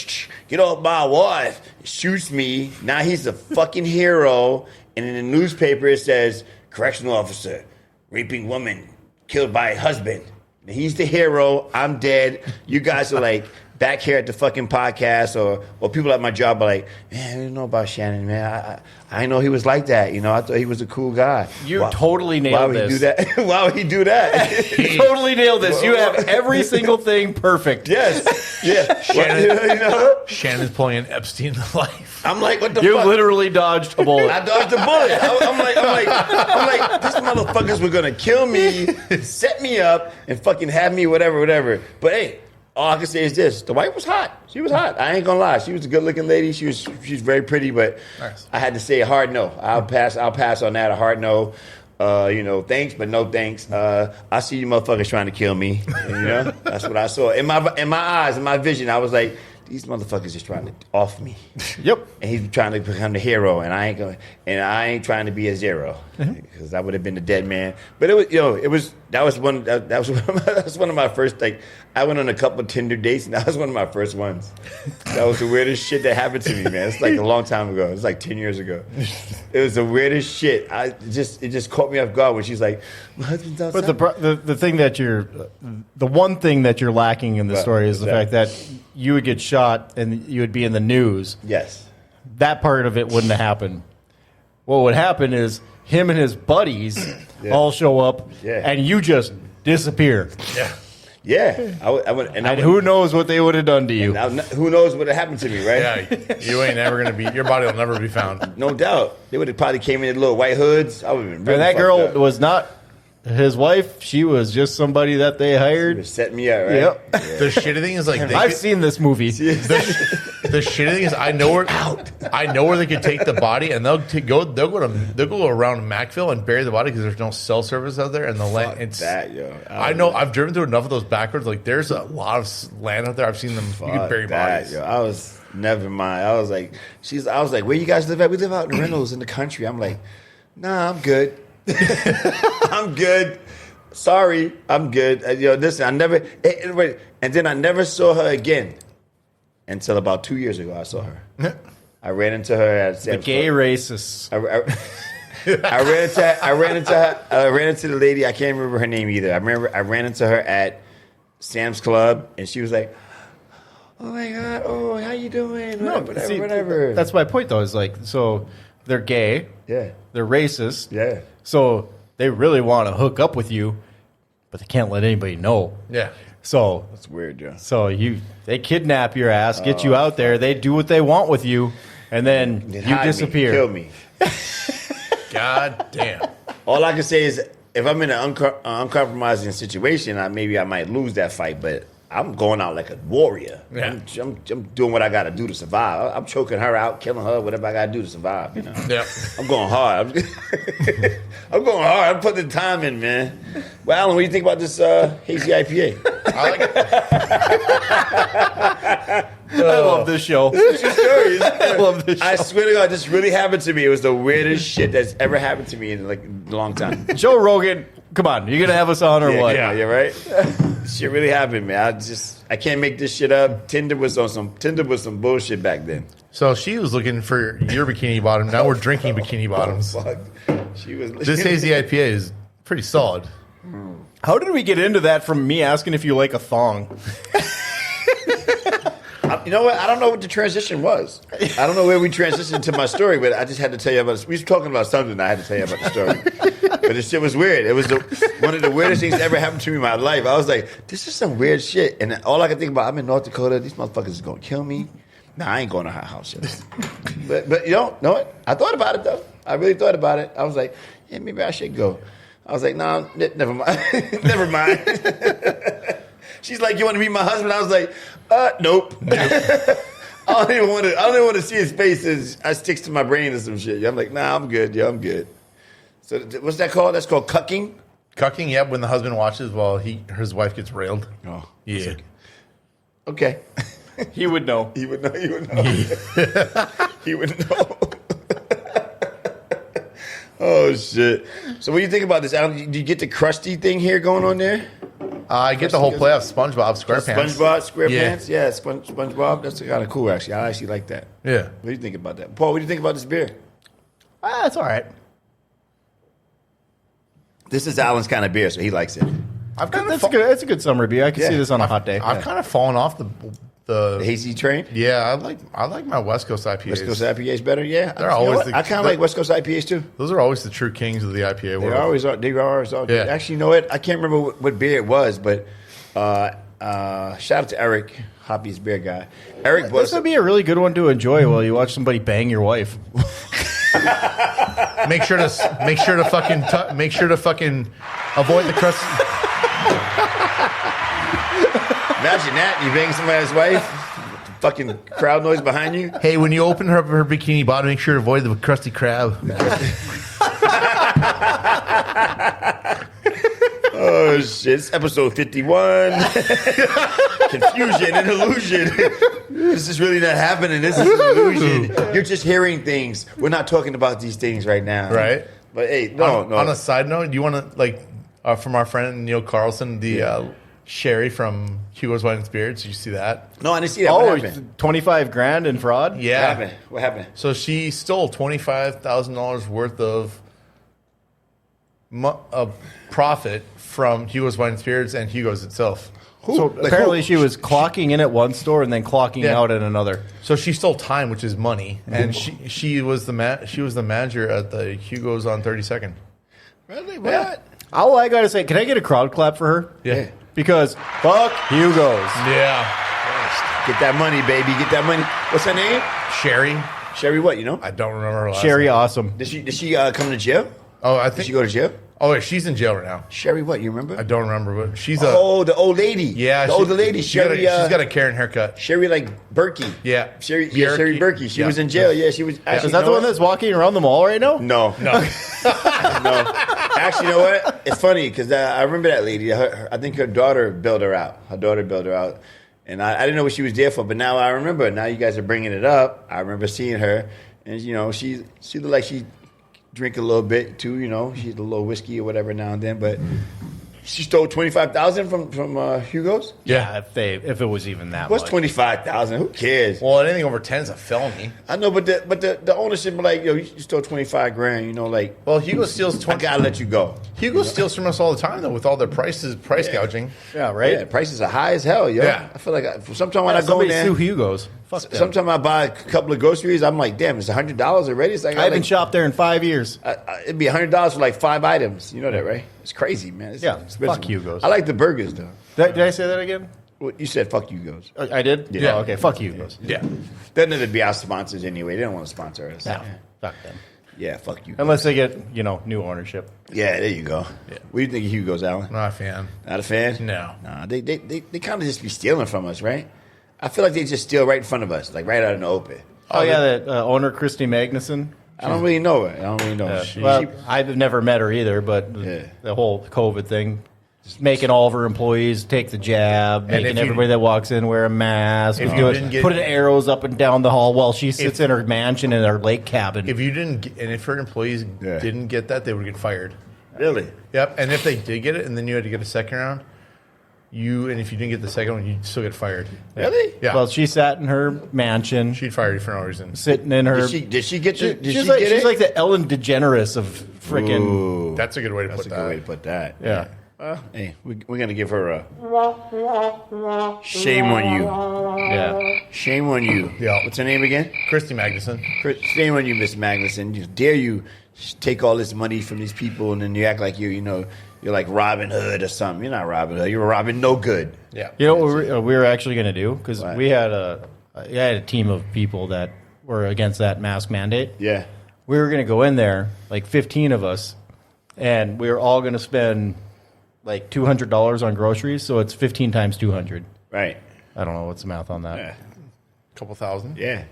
"Get off my wife." Shoots me. Now he's a fucking hero. And in the newspaper it says, "Correctional officer, raping woman, killed by husband." He's the hero. I'm dead. You guys are like back here at the fucking podcast, or people at my job are like, "Man, I didn't know about Shannon, man. I didn't know he was like that. I thought he was a cool guy." You totally nailed this. Why would he do that? Why would he do that? You totally nailed this. You have every single thing perfect. Yes. Yeah. Shannon's playing an Epstein life. I'm like, what the You fuck? literally dodged a bullet. I dodged a bullet. I'm like, these motherfuckers were gonna kill me, set me up, and fucking have me whatever. But hey, all I can say is this: the wife was hot. She was hot. I ain't gonna lie. She was a good-looking lady. She's very pretty, but Nice. I had to say a hard no. I'll pass on that. A hard no. Thanks, but no thanks. I see you motherfuckers trying to kill me. And, that's what I saw. In my eyes, in my vision, I was like, these motherfuckers just trying to off me. Yep. And he's trying to become the hero, and I ain't trying to be a zero, because I would have been the dead man. But that was one of my first, I went on a couple of Tinder dates, and that was one of my first ones. That was the weirdest shit that happened to me, man. It's like a long time ago. It was like 10 years ago. It was the weirdest shit. It just caught me off guard when she's like, my husband's outside. But the thing that the one thing that you're lacking in the story is the fact that you would get shot and you would be in the news. Yes. That part of it wouldn't have happened. What would happen is him and his buddies all show up, and you just disappear. Yeah. Yeah, and who knows what they would have done to you? Who knows what had happened to me, right? Yeah, you ain't never gonna be. Your body will never be found. No doubt. They would have probably came in little white hoods. I would have been. Really and that girl up. Was not his wife. She was just somebody that they hired. She was setting me up, right? Yep. Yeah. The shitty thing is I've seen this movie. The shitty thing is I know where they could take the body, and they'll go around Macville and bury the body because there's no cell service out there, and the land. It's that, yo. I know. I've driven through enough of those backwards. Like there's a lot of land out there. I've seen them. You can bury bodies. Yo. I was never mind. I was like, where you guys live at? We live out in Reynolds in the country. I'm like, nah, I'm good. I'm good. Sorry, I'm good. Listen, I never. And then I never saw her again until about 2 years ago. I saw her. I ran into her at Sam's The gay Club. racists. I ran into the lady. I can't remember her name either. I ran into her at Sam's Club, and she was like, "Oh my God, oh how you doing? Whatever." That's my point, though. Is like, so they're gay. Yeah. They're racist. Yeah. So they really want to hook up with you, but they can't let anybody know. Yeah. So That's weird, Joe. So they kidnap your ass, get you out there. They do what they want with you, and then you disappear. Kill me. God damn. All I can say is, if I'm in an uncompromising situation, maybe I might lose that fight, but I'm going out like a warrior. Yeah. I'm doing what I got to do to survive. I'm choking her out, killing her, whatever I got to do to survive. Yeah. I'm going hard. I'm going hard. I'm putting the time in, man. Well, Alan, what do you think about this hazy IPA? I like it. I love this show. I love this show. I swear to God, this really happened to me. It was the weirdest shit that's ever happened to me in like a long time. Joe Rogan, come on, you gonna have us on or what? Yeah, you're right. Shit really happened, man. I can't make this shit up. Tinder was some bullshit back then. So she was looking for your bikini bottom. Now we're drinking bikini bottoms. Fuck. She was. This hazy IPA is pretty solid. How did we get into that from me asking if you like a thong? You know what? I don't know what the transition was. I don't know where we transitioned to my story, but I just had to tell you about. We were talking about something. I had to tell you about the story. But this shit was weird. It was one of the weirdest things that ever happened to me in my life. I was like, this is some weird shit. And all I could think about, I'm in North Dakota. These motherfuckers is gonna kill me. Nah, I ain't going to her house yet. But you know what? I thought about it though. I really thought about it. I was like, yeah, maybe I should go. I was like, no, never mind. Never mind. She's like, you want to meet my husband? I was like, nope. I don't even want to see his face. It sticks to my brain or some shit. I'm like, nah, I'm good. Yeah, I'm good. So what's that called? That's called cucking? Cucking, yeah, when the husband watches while his wife gets railed. Oh. Yeah. Okay. He would know. He would know. He would know. Oh, shit. So what do you think about this, Alan? Do you get the crusty thing here going on there? I get the whole play of SpongeBob SquarePants. SpongeBob SquarePants? Yeah, SpongeBob. That's kind of cool, actually. I actually like that. Yeah. What do you think about that? Paul, what do you think about this beer? It's all right. This is Alan's kind of beer, so he likes it. It's a good summer beer. I can see this on a hot day. I've kind of fallen off the hazy train? Yeah, I like my West Coast IPAs. West Coast IPAs better, yeah. They're always I kind of like West Coast IPAs too. Those are always the true kings of the IPA world. They always are. Yeah. Actually, you know what? I can't remember what beer it was, but shout out to Eric, Hoppy's beer guy. Eric was. This would be a really good one to enjoy while you watch somebody bang your wife. Make sure to fucking avoid the crust. Imagine that, you bang somebody's wife, fucking crowd noise behind you. Hey, when you open her bikini bottom, make sure to avoid the crusty crab. Oh shit! It's episode 51. Confusion and illusion. This is really not happening. This is an illusion. You're just hearing things. We're not talking about these things right now, Right. But hey, no. On a side note, do you want to from our friend Neil Carlson, the Sherry from Hugo's Wine and Spirits? Did you see that? No, I didn't see that. What happened? 25 grand in fraud? Yeah. What happened? So she stole $25,000 worth of profit from Hugo's Wine and Spirits and Hugo's itself. So apparently she was clocking in at one store and then clocking out at another. So she stole time, which is money, and she was the manager at the Hugo's on 32nd. Really? What? All I gotta say, can I get a crowd clap for her? Yeah. Because fuck Hugo's. Yeah. Get that money, baby. Get that money. What's her name? Sherry. Sherry what, you know? I don't remember her last Sherry name. awesome. Did she come to jail? Oh, I Did think she go to jail? Oh, wait, she's in jail right now. Sherry what, you remember? I don't remember, but she's the old lady. Yeah, the older lady. Sherry. She's got a Karen haircut. Sherry like Berkey. Yeah. Sherry Berkey. She was in jail. Yeah, she was. Actually, Is that the one that's walking around the mall right now? No. No. No. Actually, you know what? It's funny because I remember that lady. I think her daughter bailed her out. And I didn't know what she was there for, but now I remember. Now you guys are bringing it up. I remember seeing her, and you know, she looked like she drink a little bit too. You know, she's a little whiskey or whatever now and then, but. She stole $25,000 from Hugo's. Yeah, if it was even that. What's much. $25,000? Who cares? Well, anything over 10 is a felony. I know, but the ownership was like, yo, you stole 25 grand. You know, like, Well, Hugo steals I 20. gotta let you go. Hugo steals from us all the time, though, with all their price gouging. Yeah, right. Yeah, prices are high as hell, yo. Yeah. I feel like sometimes when I go in Somebody there, sue Hugo's. Fuck them. sometimes I buy a couple of groceries. I'm like, damn, it's $100 already. It's like I haven't shopped there in 5 years. it'd be $100 for like 5 items. You know that, right? It's crazy, man. It's Yeah, expensive. fuck Hugo's. I like the burgers though. Did I say that again? Well, you said fuck Hugo's. I did? Yeah. Oh, okay, fuck Hugo's. Yeah. They're not to be our sponsors anyway. They don't want to sponsor us. No, fuck them. Yeah, fuck you. Unless they get, new ownership. Yeah, there you go. Yeah. What do you think of Hugo's, Alan? Not a fan. Not a fan? No. Nah, they kind of just be stealing from us, right? I feel like they just steal right in front of us, like right out in the open. Oh, yeah, that owner, Christy Magnuson. I don't really know her. Well, I've never met her either, but the whole COVID thing, just making all of her employees take the jab, making everybody that walks in wear a mask, putting arrows up and down the hall while she sits in her mansion in her lake cabin. If her employees didn't get that, they would get fired. Really? Yep. And if they did get it, and then you had to get a second round, and if you didn't get the second one, you'd still get fired. Really? Yeah. Well, she sat in her mansion, She'd fire you for no reason. sitting in her. Did she get it? She's like the Ellen DeGeneres of freaking. Ooh, That's a good way to that's put a that. good way to put that. Yeah. Hey, we're gonna give her a shame on you. Yeah. Shame on you. Yeah. What's her name again? Christy Magnuson. Shame on you, Miss Magnuson. You dare you take all this money from these people and then you act like you're like Robin Hood or something. You're not Robin Hood. You're Robin No Good. Yeah. You know what we were actually going to do? Because we had a team of people that were against that mask mandate. Yeah. We were going to go in there, like 15 of us, and we were all going to spend like $200 on groceries. So it's 15 times 200. Right. I don't know what's the math on that. Yeah. Couple thousand. Yeah.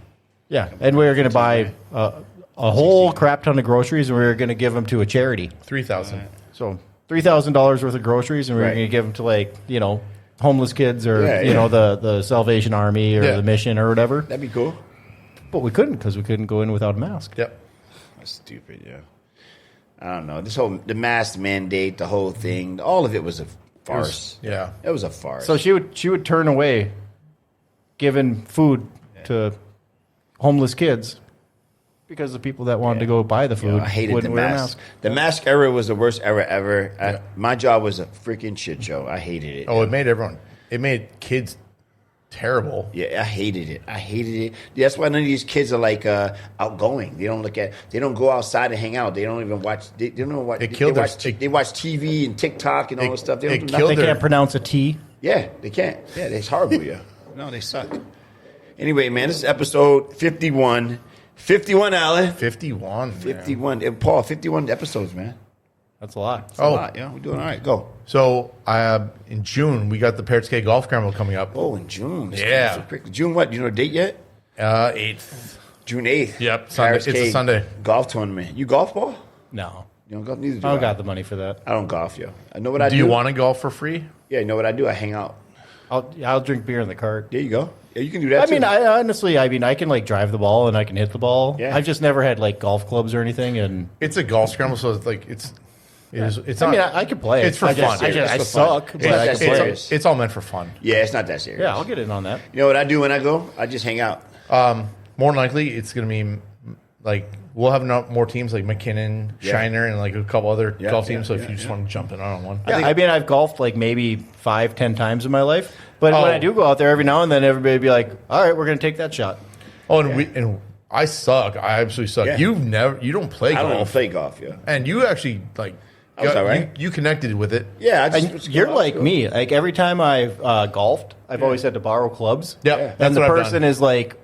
Yeah, and we were going to buy a whole crap ton of groceries, and we were going to give them to a charity. 3,000. So $3,000 worth of groceries, and we were Right. going to give them to homeless kids or Yeah, the Salvation Army or the mission or whatever. That'd be cool. But we couldn't because we couldn't go in without a mask. Yep. That's stupid, yeah. I don't know. The mask mandate, the whole thing, all of it was a farce. Yeah. It was a farce. So she would turn away giving food to homeless kids because the people that wanted to go buy the food I hated wouldn't the wear a mask. mask. The mask era was the worst era ever. My job was a freaking shit show. I hated it. Oh, it made kids terrible. Yeah, I hated it. That's why none of these kids are like outgoing. They don't go outside and hang out. They don't even watch. They don't know what. They watch TV and TikTok and all this stuff. They don't do nothing. They can't pronounce a T. Yeah, they can't. Yeah, it's horrible. Yeah, no, they suck. Anyway, man, this is episode 51. 51, Alan. 51. 51. Paul, 51 episodes, man. That's a lot. That's a lot. Yeah, we're doing all right. Go. So in June we got the Parrots Cay Golf Carnival coming up. Oh, in June. This Yeah. comes so quickly. June what? Do you know the date yet? 8th. June 8th. Yep, Sunday. Paris It's a Cay Sunday. golf tournament. You golf, Paul? No. You don't golf? Neither do I I. don't got the money for that. I don't golf, yo. I know what I do. Do you want to golf for free? Yeah, you know what I do? I hang out. I'll drink beer in the cart. There you go. Yeah, you can do that I too. mean, I can like drive the ball and I can hit the ball. Yeah. I've just never had like golf clubs or anything. And It's a golf scramble, so it's like it's I not. mean, I can play. It's for I just- fun. I, just, I It's for fun. suck, It's but not I that can play. serious. it's all meant for fun. Yeah, it's not that serious. Yeah, I'll get in on that. You know what I do when I go? I just hang out. More than likely, it's going to be like we'll have more teams like McKinnon, Yeah. Shiner, and like a couple other Yeah, golf yeah, teams. So if yeah, you just yeah. want to jump in on one, Yeah, I mean, I've golfed like maybe 5-10 times in my life. But when Oh. I do go out there every now and then, everybody be like, "All right, we're going to take that shot." and I suck. I absolutely suck. Yeah. You don't play I don't even golf, play golf, yeah. and you actually like. I was all right. You connected with it. Yeah, I And just you're go out, like go. me. Like every time I've golfed, I've always had to borrow clubs. Yeah, Yeah. that's And the what I've person done. is like,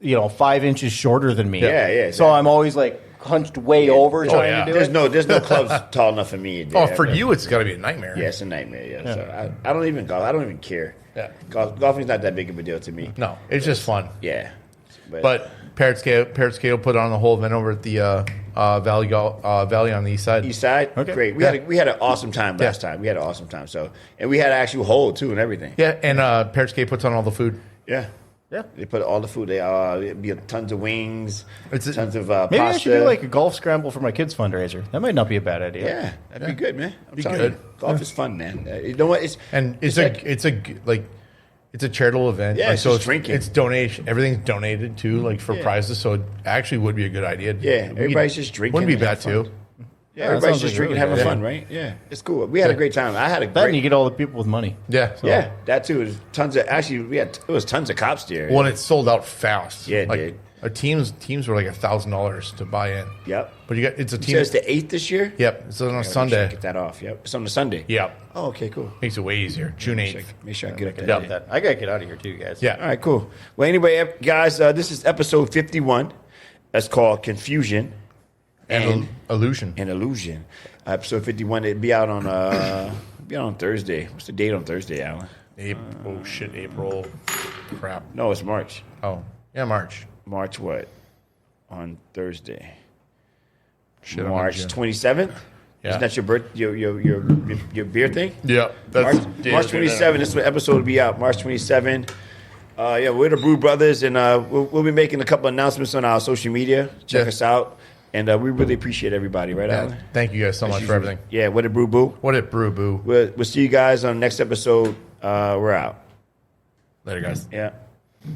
5 inches shorter than me. Yeah, yeah, So exactly. I'm always like hunched way over trying yeah. to do There's it. no clubs tall enough for me. Oh, there, for but- you, it's got to be a nightmare. Yeah, it's a nightmare. Yeah, so I don't even golf. I don't even care. Yeah. Golfing's not that big of a deal to me. No, it's just fun. Yeah, But Parrot Scale put on the whole event over at the Valley on the east side. East Side, Okay. great. We had an awesome time last time. We had an awesome time. So, and we had an actual hole too and everything. Yeah, and Parrot Scale puts on all the food. Yeah. Yeah. They put all the food. It'd be tons of wings, It's- tons of Maybe pasta. I should do like a golf scramble for my kids' fundraiser. That might not be a bad idea. Yeah, that'd be good, man. I'm Be telling good. you, golf is fun, man. You know what? It's a charitable event. Yeah, Like, it's so just drinking. It's donation. Everything's donated too, like for Yeah. prizes. So it actually would be a good idea. Yeah, We everybody's could- just drinking. Wouldn't be and bad having too. fun. Yeah, that everybody's sounds just like drinking, really having good. fun, right? Yeah, it's cool. We had a great time. I had a That and you great. get all the people with money. Yeah. Yeah, that too. There's tons of it was tons of cops there. Well, and it sold out fast. Yeah, it like did. our teams were like $1,000 to buy in. Yep. But it's a You team. said it's the 8th this year. Yep. It's on a We should Sunday. Get that off. Yep. It's on the Sunday. Yep. Oh, okay, cool. Makes it way easier. June 8th. Make sure I get up Get there. out that. I gotta get out of here too, guys. Yeah. All right, cool. Well, anyway, guys, this is episode 51. That's called Confusion And illusion. and Illusion. Episode 51. It'll be out on Thursday. What's the date on Thursday, Alan? April. Crap. No, it's March. Oh, yeah, March. March what? On Thursday. Shit, I'm March in June. 27th. Yeah. Isn't that your beer thing? Yeah. That's March 27th. This episode will be out March 27th. We're the Brew Brothers, and we'll be making a couple announcements on our social media. Check Yeah. us out, and we really appreciate everybody. Right, Alan? Thank you guys so much for everything. Yeah, what a Brew Boo. What it brew boo. We'll see you guys on the next episode. We're out. Later, guys. Yeah.